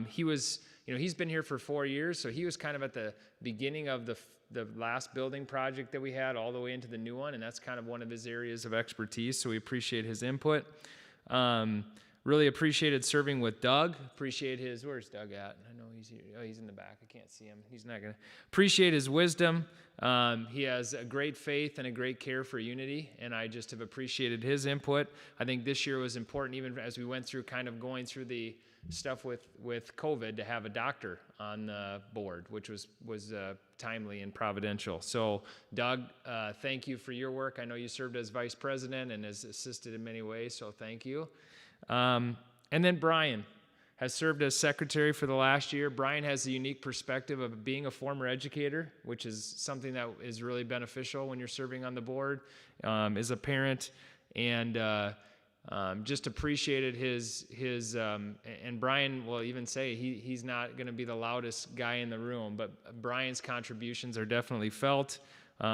S1: He was, he's been here for 4 years, so he was kind of at the beginning of the last building project that we had all the way into the new one, and that's kind of one of his areas of expertise, so we appreciate his input. Really appreciated serving with Doug. Appreciate where's Doug at? I know he's here. Oh, he's in the back. I can't see him. He's not going to appreciate his wisdom. He has a great faith and a great care for Unity, and I just have appreciated his input. I think this year was important, even as we went through kind of going through the stuff with COVID, to have a doctor on the board, which was timely and providential. So, Doug, thank you for your work. I know you served as vice president and has assisted in many ways, so thank you. And then Brian has served as secretary for the last year. Brian has the unique perspective of being a former educator, which is something that is really beneficial when you're serving on the board, as a parent, and just appreciated his and Brian will even say he's not going to be the loudest guy in the room, but Brian's contributions are definitely felt.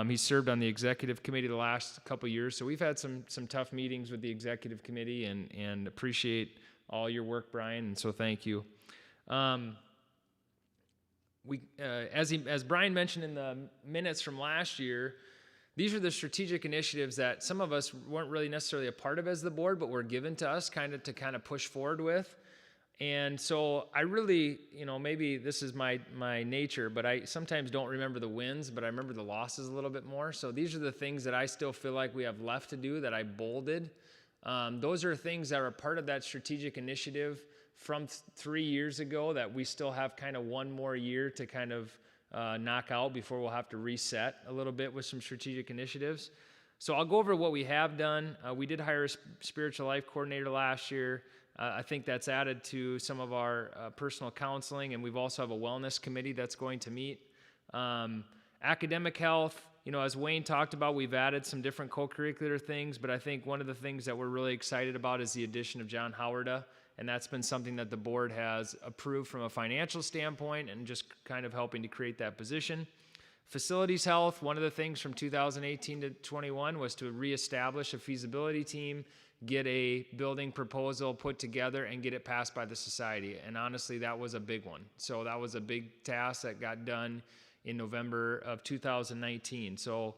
S1: He served on the executive committee the last couple years, so we've had some tough meetings with the executive committee, and appreciate all your work, Brian, and so thank you. As Brian mentioned in the minutes from last year, these are the strategic initiatives that some of us weren't really necessarily a part of as the board, but were given to us to push forward with. And so I really, maybe this is my nature, but I sometimes don't remember the wins, but I remember the losses a little bit more. So these are the things that I still feel like we have left to do that I bolded. Those are things that are part of that strategic initiative from 3 years ago that we still have kind of one more year to knock out before we'll have to reset a little bit with some strategic initiatives. So I'll go over what we have done. We did hire a spiritual life coordinator last year. I think that's added to some of our personal counseling, and we've also have a wellness committee that's going to meet. Academic health, as Wayne talked about, we've added some different co-curricular things, but I think one of the things that we're really excited about is the addition of John Howarda, and that's been something that the board has approved from a financial standpoint and just kind of helping to create that position. Facilities health, one of the things from 2018 to 21 was to reestablish a feasibility team, get a building proposal put together, and get it passed by the society. And honestly, that was a big one. So that was a big task that got done in November of 2019. So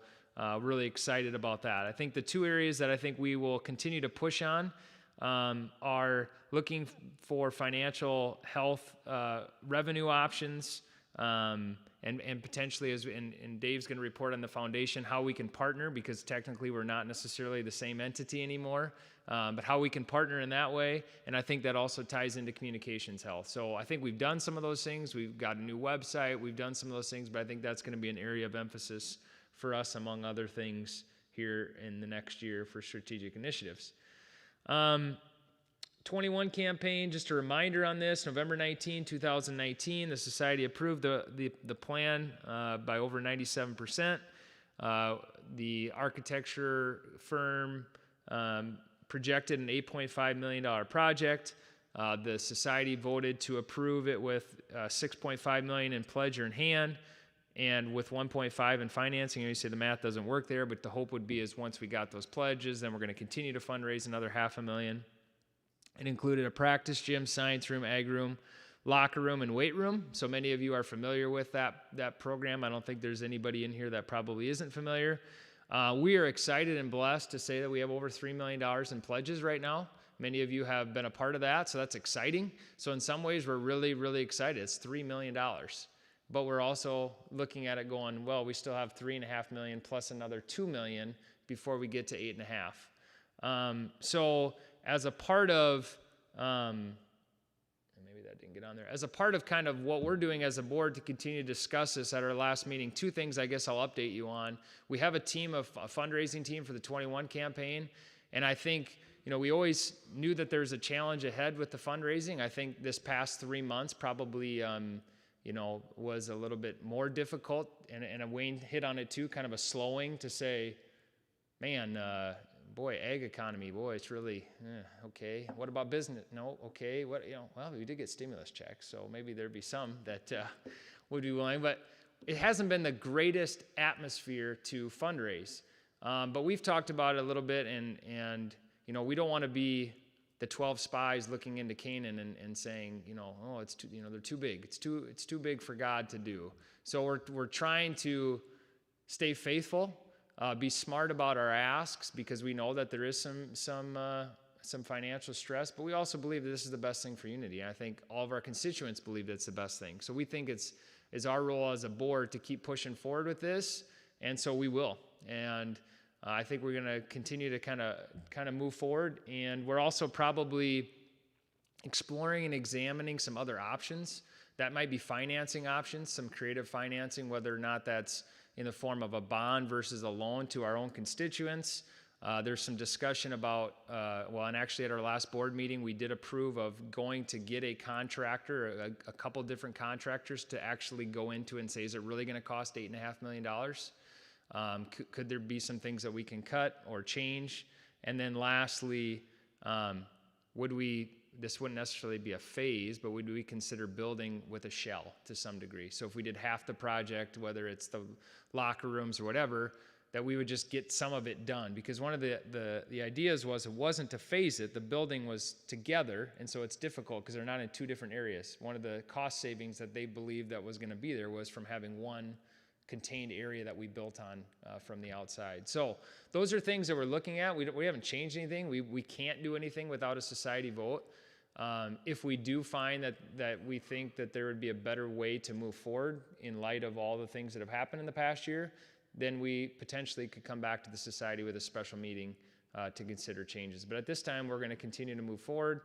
S1: really excited about that. I think the two areas that I think we will continue to push on are looking for financial health revenue options, and potentially, and Dave's going to report on the foundation, how we can partner, because technically we're not necessarily the same entity anymore, but how we can partner in that way. And I think that also ties into communications health. So I think we've done some of those things. We've got a new website. We've done some of those things, but I think that's going to be an area of emphasis for us, among other things, here in the next year for strategic initiatives. 21 campaign, just a reminder on this, November 19, 2019, the society approved the plan by over 97%. The architecture firm projected an $8.5 million project. The society voted to approve it with $6.5 million in pledge or in hand, and with 1.5 in financing. You say the math doesn't work there, but the hope would be is once we got those pledges, then we're going to continue to fundraise another $500,000. It included a practice gym, science room, ag room, locker room, and weight room. So many of you are familiar with that program. I don't think there's anybody in here that probably isn't familiar. We are excited and blessed to say that we have over $3 million in pledges right now. Many of you have been a part of that, so that's exciting. So in some ways, we're really, really excited. It's $3 million. But we're also looking at it going, well, we still have $3.5 million plus another $2 million before we get to $8.5. So as a part of, maybe that didn't get on there, as a part of kind of what we're doing as a board to continue to discuss this at our last meeting, two things I guess I'll update you on. We have a fundraising team for the 21 campaign, and I think, we always knew that there's a challenge ahead with the fundraising. I think this past 3 months probably, was a little bit more difficult, and Wayne hit on it too, kind of a slowing to say, man, boy, ag economy, boy, it's really, okay. What about business? No, okay. Well, we did get stimulus checks, so maybe there'd be some that would be willing, but it hasn't been the greatest atmosphere to fundraise. But we've talked about it a little bit, and we don't want to be the 12 spies looking into Canaan and saying, it's too, they're too big. It's too big for God to do. So we're trying to stay faithful, be smart about our asks, because we know that there is some some financial stress, but we also believe that this is the best thing for Unity. And I think all of our constituents believe that it's the best thing. So we think it's our role as a board to keep pushing forward with this, and so we will. And I think we're going to continue to kind of move forward, and we're also probably exploring and examining some other options. That might be financing options, some creative financing, whether or not that's in the form of a bond versus a loan to our own constituents. There's some discussion about, and actually at our last board meeting, we did approve of going to get a contractor, a couple different contractors to actually go into and say, is it really going to cost $8.5 million? Could there be some things that we can cut or change? And then lastly, this wouldn't necessarily be a phase, but would we consider building with a shell to some degree? So if we did half the project, whether it's the locker rooms or whatever, that we would just get some of it done. Because one of the ideas was, it wasn't to phase it, the building was together, and so it's difficult because they're not in two different areas. One of the cost savings that they believed that was going to be there was from having one contained area that we built on from the outside. So those are things that we're looking at. We haven't changed anything. We can't do anything without a society vote. If we do find that we think that there would be a better way to move forward in light of all the things that have happened in the past year, then we potentially could come back to the society with a special meeting to consider changes. But at this time, we're going to continue to move forward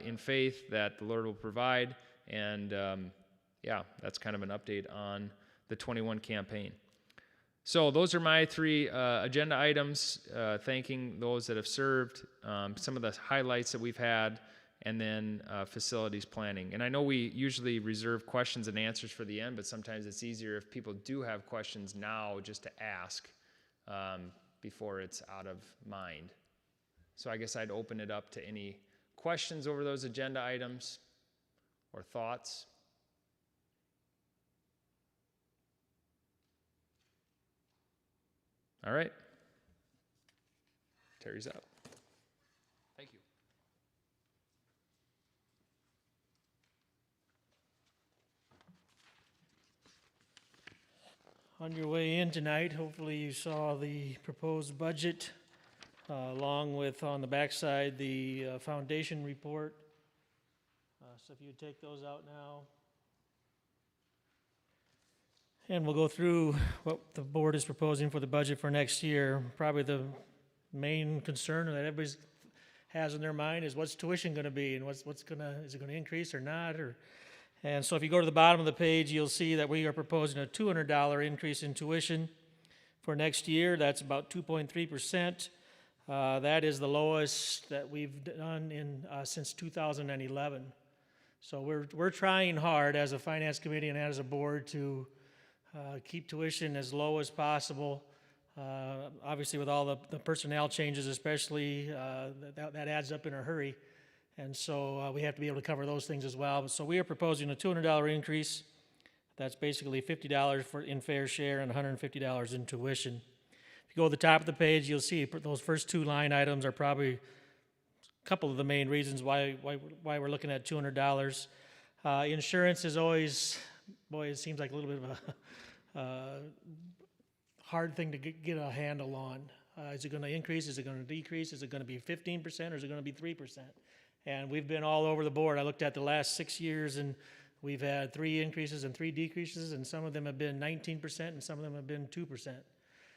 S1: in faith that the Lord will provide. And that's kind of an update on the 21 campaign. So those are my three agenda items, thanking those that have served, some of the highlights that we've had, and then facilities planning. And I know we usually reserve questions and answers for the end, but sometimes it's easier if people do have questions now just to ask before it's out of mind. So I guess I'd open it up to any questions over those agenda items or thoughts. All right. Terry's up. Thank you.
S4: On your way in tonight, hopefully you saw the proposed budget, along with on the backside the foundation report. So if you would take those out now. And we'll go through what the board is proposing for the budget for next year. Probably the main concern that everybody has in their mind is what's tuition going to be, and is it going to increase or not? And so if you go to the bottom of the page, you'll see that we are proposing a $200 increase in tuition for next year. That's about 2.3%. That is the lowest that we've done since 2011. So we're trying hard as a finance committee and as a board to keep tuition as low as possible. Obviously, with all the personnel changes, especially, that adds up in a hurry. And so we have to be able to cover those things as well. So we are proposing a $200 increase. That's basically $50 in fair share and $150 in tuition. If you go to the top of the page, you'll see those first two line items are probably a couple of the main reasons why we're looking at $200. Insurance is always, it seems like a little bit of a hard thing to get a handle on. Is it going to increase? Is it going to decrease? Is it going to be 15% or is it going to be 3%? And we've been all over the board. I looked at the last 6 years, and we've had 3 increases and 3 decreases, and some of them have been 19%, and some of them have been 2%.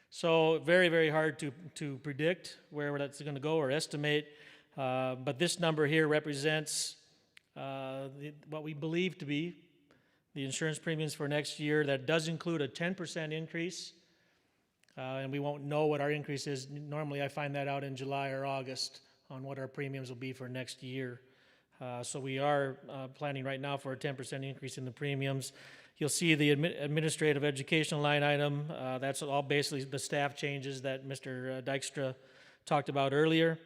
S4: So very, very hard to predict where that's going to go or estimate. But this number here represents what we believe to be the insurance premiums for next year. That does include a 10% increase, and we won't know what our increase is. Normally, I find that out in July or August on what our premiums will be for next year. So we are planning right now for a 10% increase in the premiums. You'll see the administrative educational line item. That's all basically the staff changes that Mr. Dykstra talked about earlier.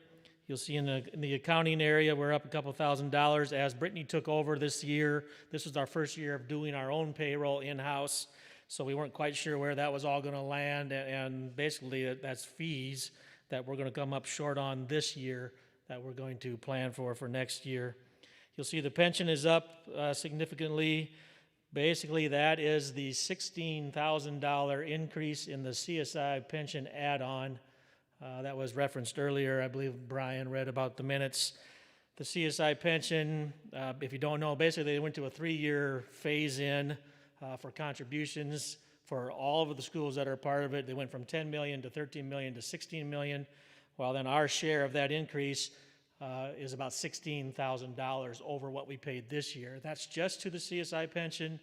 S4: You'll see in the accounting area, we're up a couple $1,000 as Brittany took over this year. This was our first year of doing our own payroll in-house, so we weren't quite sure where that was all going to land, and basically that's fees that we're going to come up short on this year that we're going to plan for next year. You'll see the pension is up significantly. Basically, that is the $16,000 increase in the CSI pension add-on That was referenced earlier. I believe Brian read about the minutes. The CSI pension, if you don't know, basically they went to a 3-year phase-in for contributions for all of the schools that are part of it. They went from 10 million to 13 million to 16 million, while then our share of that increase is about $16,000 over what we paid this year. That's just to the CSI pension.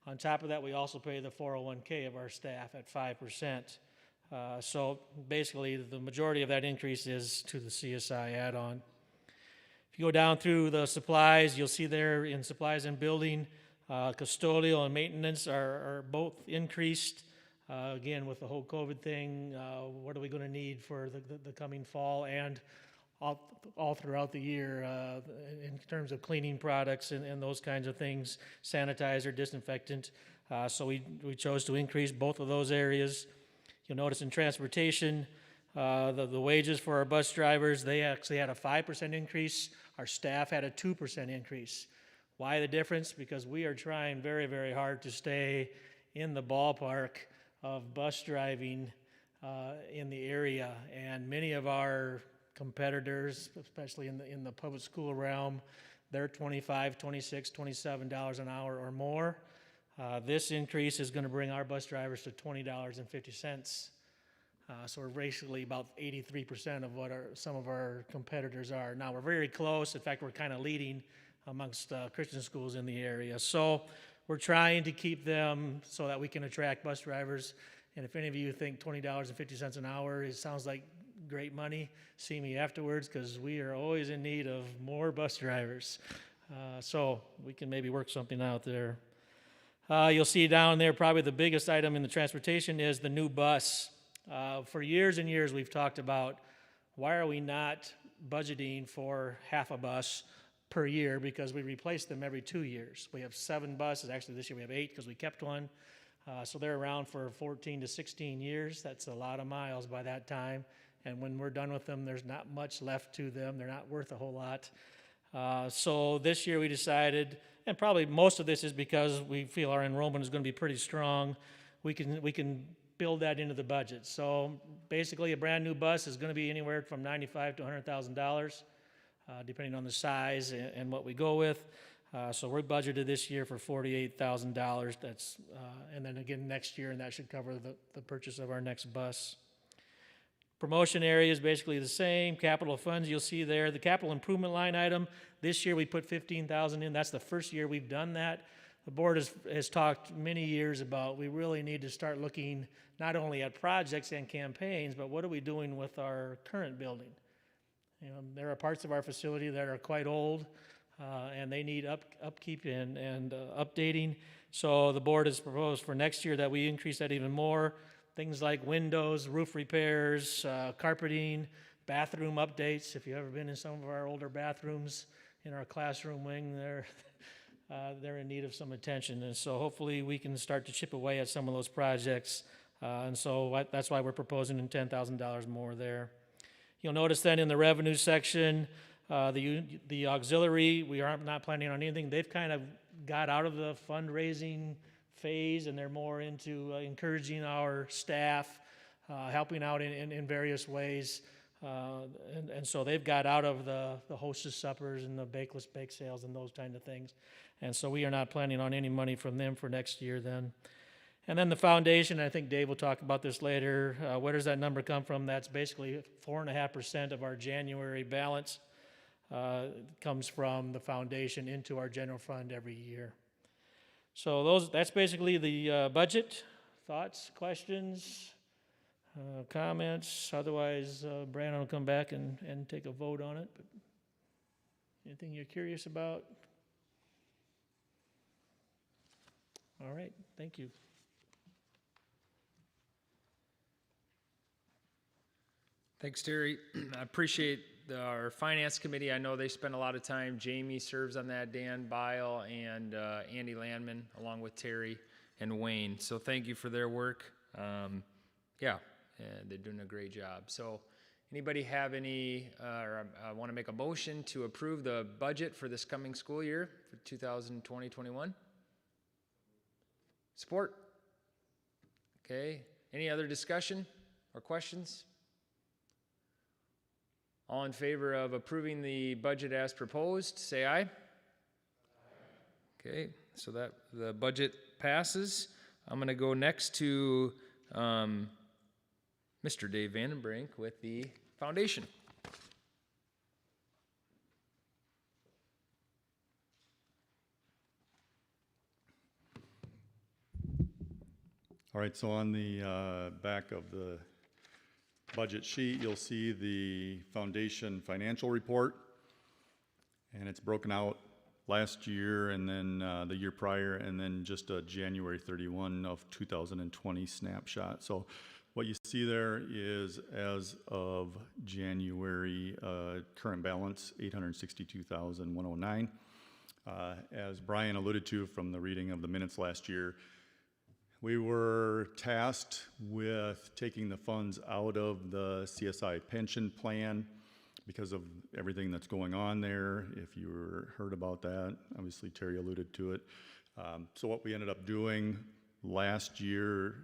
S4: On top of that, we also pay the 401k of our staff at 5%. So basically, the majority of that increase is to the CSI add-on. If you go down through the supplies, you'll see there in supplies and building, custodial and maintenance are both increased. Again, with the whole COVID thing, what are we going to need for the coming fall and all throughout the year in terms of cleaning products and those kinds of things, sanitizer, disinfectant. So we chose to increase both of those areas. You'll notice in transportation, the wages for our bus drivers, they actually had a 5% increase. Our staff had a 2% increase. Why the difference? Because we are trying very, very hard to stay in the ballpark of bus driving in the area. And many of our competitors, especially in the public school realm, they're $25, $26, $27 an hour or more. This increase is going to bring our bus drivers to $20.50. So we're basically about 83% of what some of our competitors are. Now, we're very close. In fact, we're kind of leading amongst Christian schools in the area. So we're trying to keep them so that we can attract bus drivers. And if any of you think $20.50 an hour, it sounds like great money, see me afterwards, because we are always in need of more bus drivers. So we can maybe work something out there. You'll see down there probably the biggest item in the transportation is the new bus. For years and years we've talked about why are we not budgeting for half a bus per year, because we replace them every 2 years. We have 7 buses. Actually, this year we have 8 because we kept one. So they're around for 14 to 16 years. That's a lot of miles by that time. And when we're done with them, there's not much left to them. They're not worth a whole lot. So this year we decided, and probably most of this is because we feel our enrollment is going to be pretty strong, we can build that into the budget. So basically a brand new bus is going to be anywhere from $95,000 to $100,000, depending on the size and what we go with. So we're budgeted this year for $48,000. That's and then again next year, and that should cover the purchase of our next bus. Promotion area is basically the same. Capital funds, you'll see there. The capital improvement line item, this year we put $15,000 in. That's the first year we've done that. The board has talked many years about we really need to start looking not only at projects and campaigns, but what are we doing with our current building? You know, there are parts of our facility that are quite old, and they need upkeep and updating. So the board has proposed for next year that we increase that even more. Things like windows, roof repairs, carpeting, bathroom updates. If you've ever been in some of our older bathrooms in our classroom wing, they're in need of some attention. And so hopefully we can start to chip away at some of those projects. And so that's why we're proposing $10,000 more there. You'll notice then in the revenue section, the auxiliary, we are not planning on anything. They've kind of got out of the fundraising phase, and they're more into encouraging our staff, helping out in various ways. And so they've got out of the hostess suppers and the bakeless bake sales and those kind of things. And so we are not planning on any money from them for next year then. And then the foundation, I think Dave will talk about this later. Where does that number come from? That's basically 4.5% of our January balance comes from the foundation into our general fund every year. So that's basically the budget. Thoughts, questions, comments? Otherwise, Brandon will come back and take a vote on it. But anything you're curious about? All right, thank you.
S1: Thanks, Terry. I appreciate our finance committee. I know they spend a lot of time. Jamie serves on that, Dan Bile, and Andy Landman, along with Terry and Wayne. So thank you for their work. And they're doing a great job. So anybody have any, I want to make a motion to approve the budget for this coming school year for 2020-21? Support? Okay. Any other discussion or questions? All in favor of approving the budget as proposed, say aye. Okay, so that the budget passes. I'm going to go next to Mr. Dave Vandenbrink with the foundation.
S5: All right, so on the back of the budget sheet, you'll see the foundation financial report. And it's broken out last year and then the year prior, and then just a January 31 of 2020 snapshot. So what you see there is as of January, current balance, $862,109. As Brian alluded to from the reading of the minutes last year, we were tasked with taking the funds out of the CSI pension plan because of everything that's going on there. If you heard about that, obviously Terry alluded to it. So what we ended up doing last year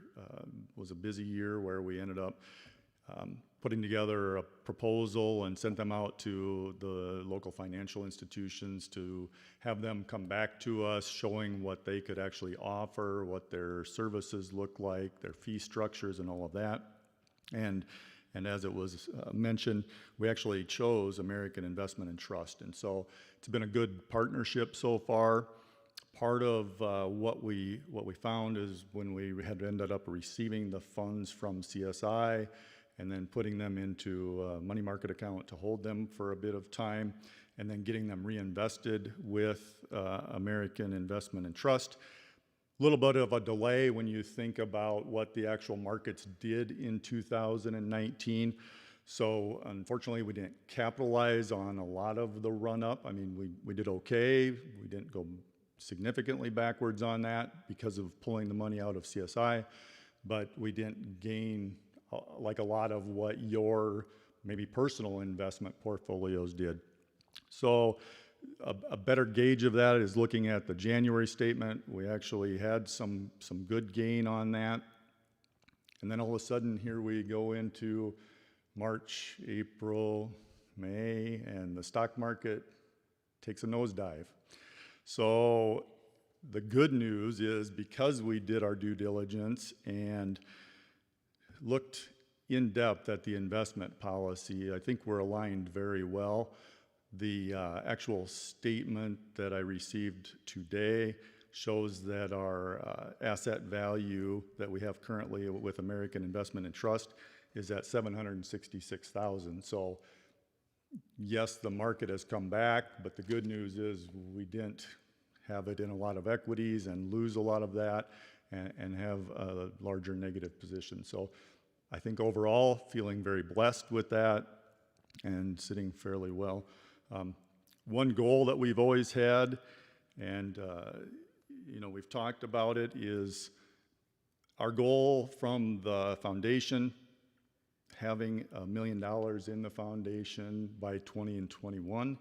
S5: was a busy year where we ended up putting together a proposal and sent them out to the local financial institutions to have them come back to us showing what they could actually offer, what their services look like, their fee structures and all of that. And as it was mentioned, we actually chose American Investment and Trust. And so it's been a good partnership so far. Part of what we found is when we had ended up receiving the funds from CSI and then putting them into a money market account to hold them for a bit of time, and then getting them reinvested with American Investment and Trust. A little bit of a delay when you think about what the actual markets did in 2019. So unfortunately, we didn't capitalize on a lot of the run-up. I mean, we did okay. We didn't go significantly backwards on that because of pulling the money out of CSI, but we didn't gain like a lot of what your maybe personal investment portfolios did. So a better gauge of that is looking at the January statement. We actually had some good gain on that. And then all of a sudden here we go into March, April, May, and the stock market takes a nosedive. So the good news is because we did our due diligence and looked in depth at the investment policy, I think we're aligned very well. The actual statement that I received today shows that our asset value that we have currently with American Investment and Trust is at $766,000. So yes, the market has come back, but the good news is we didn't have it in a lot of equities and lose a lot of that and have a larger negative position. So I think overall feeling very blessed with that and sitting fairly well. One goal that we've always had, and we've talked about it, is our goal from the foundation, having $1 million in the foundation by 20 and 21.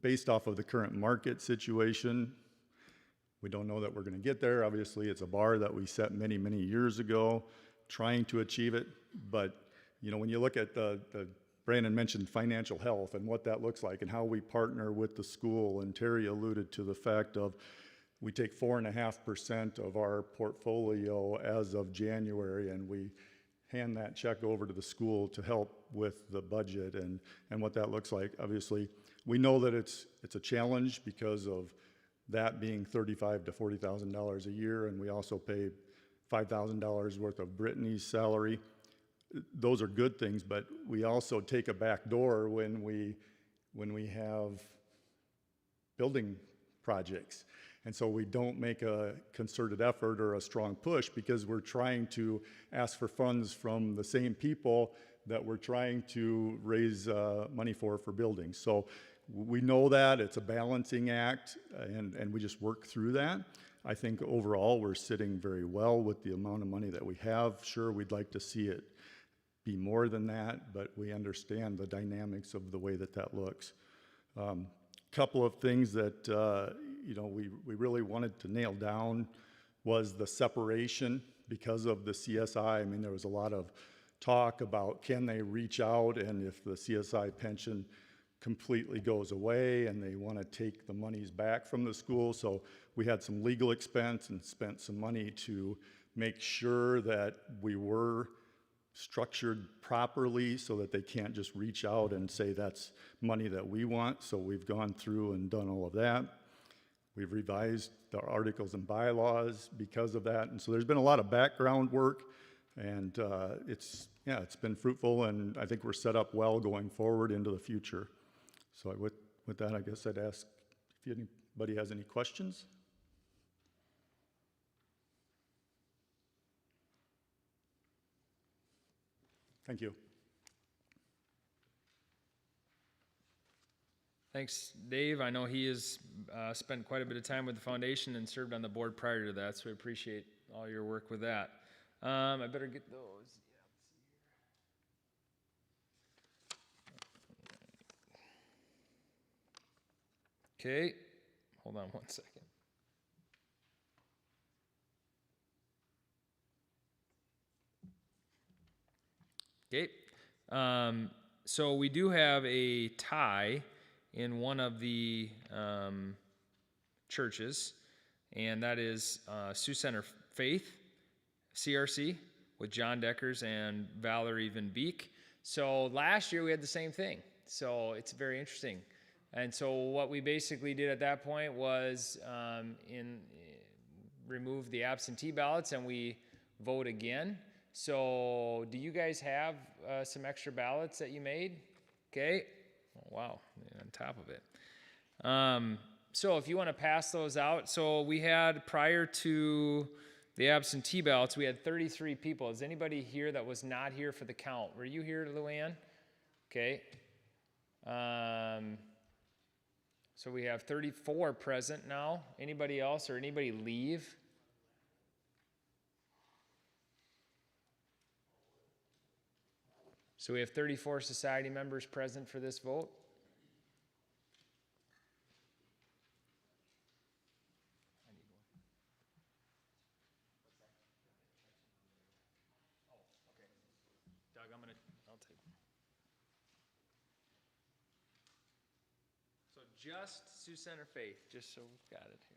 S5: Based off of the current market situation, we don't know that we're going to get there. Obviously, it's a bar that we set many, many years ago, trying to achieve it. But when you look at the Brandon mentioned financial health and what that looks like and how we partner with the school, and Terry alluded to the fact of we take 4.5% of our portfolio as of January, and we hand that check over to the school to help with the budget and what that looks like. Obviously, we know that it's a challenge because of that being $35,000 to $40,000 a year, and we also pay $5,000 worth of Brittany's salary. Those are good things, but we also take a back door when we have building projects. And so we don't make a concerted effort or a strong push because we're trying to ask for funds from the same people that we're trying to raise money for buildings. So we know that it's a balancing act, and we just work through that. I think overall we're sitting very well with the amount of money that we have. Sure, we'd like to see it be more than that, but we understand the dynamics of the way that looks. Couple of things that we really wanted to nail down was the separation because of the CSI. I mean, there was a lot of talk about, can they reach out, and if the CSI pension completely goes away and they want to take the monies back from the school. So we had some legal expense and spent some money to make sure that we were structured properly so that they can't just reach out and say that's money that we want. So we've gone through and done all of that. We've revised the articles and bylaws because of that. And so there's been a lot of background work, and it's been fruitful, and I think we're set up well going forward into the future. So with that, I guess I'd ask if anybody has any questions. Thank you.
S1: Thanks, Dave. I know he has spent quite a bit of time with the foundation and served on the board prior to that, so we appreciate all your work with that. I better get those. Okay, hold on 1 second. Okay, so we do have a tie in one of the churches, and that is Sioux Center Faith, CRC, with John Deckers and Valerie Van Beek. So last year we had the same thing, so it's very interesting. And so what we basically did at that point was remove the absentee ballots and we vote again. So do you guys have some extra ballots that you made? Okay. Oh, wow, on top of it. So if you want to pass those out. So we had, prior to the absentee ballots, we had 33 people. Is anybody here that was not here for the count? Were you here, Luann? Okay. So we have 34 present now. Anybody else or anybody leave? So we have 34 society members present for this vote. Doug, I'll take them. So just Sioux Center Faith, just so we've got it here.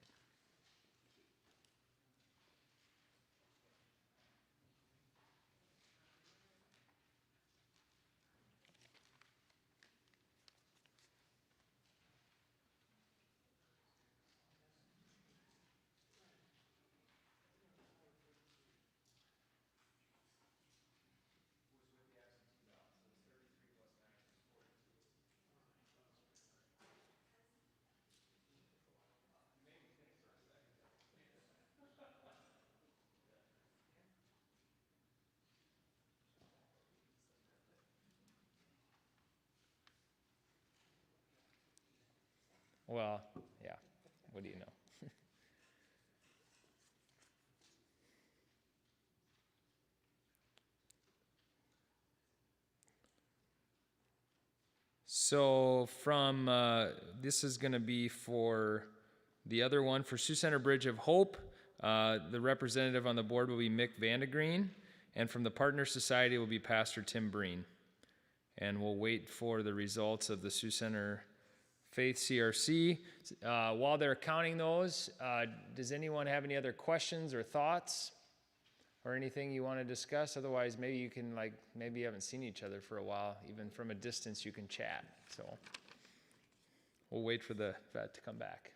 S1: Well, yeah, what do you know? So from, this is going to be for the other one, for Sioux Center Bridge of Hope. The representative on the board will be Mick Vandegreen, and from the Partner Society will be Pastor Tim Breen. And we'll wait for the results of the Sioux Center Faith CRC. While they're counting those, does anyone have any other questions or thoughts or anything you want to discuss? Otherwise, maybe you can, maybe you haven't seen each other for a while. Even from a distance, you can chat. So we'll wait for the vet to come back.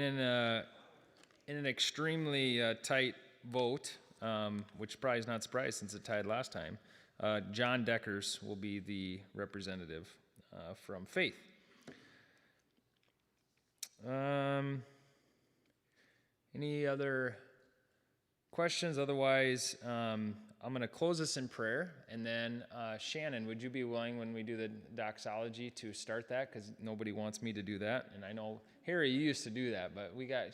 S1: in an extremely tight vote, which probably is not surprised since it tied last time, John Deckers will be the representative from Faith. Any other questions? Otherwise, I'm going to close this in prayer, and then Shannon, would you be willing when we do the doxology to start that? Because nobody wants me to do that, and I know Harry, you used to do that, but we got,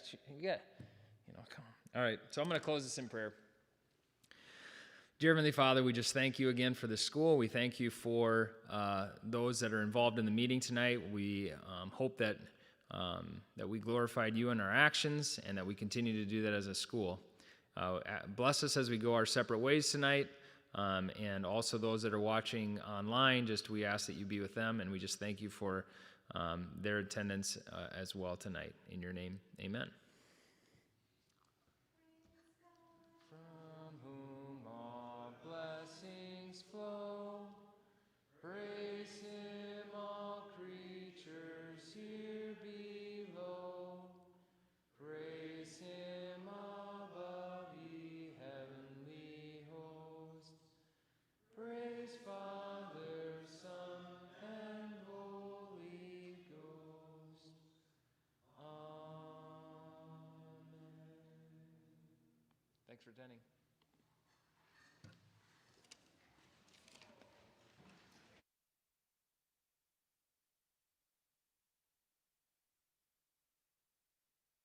S1: come on. All right, so I'm going to close this in prayer. Dear Heavenly Father, we just thank you again for this school. We thank you for those that are involved in the meeting tonight. We hope that we glorified you in our actions and that we continue to do that as a school. Bless us as we go our separate ways tonight, and also those that are watching online. Just we ask that you be with them, and we just thank you for their attendance as well tonight. In your name, amen. From whom all blessings flow, praise him, all creatures here below. Praise him above, ye heavenly hosts. Praise Father, Son, and Holy Ghost. Amen. Thanks for attending.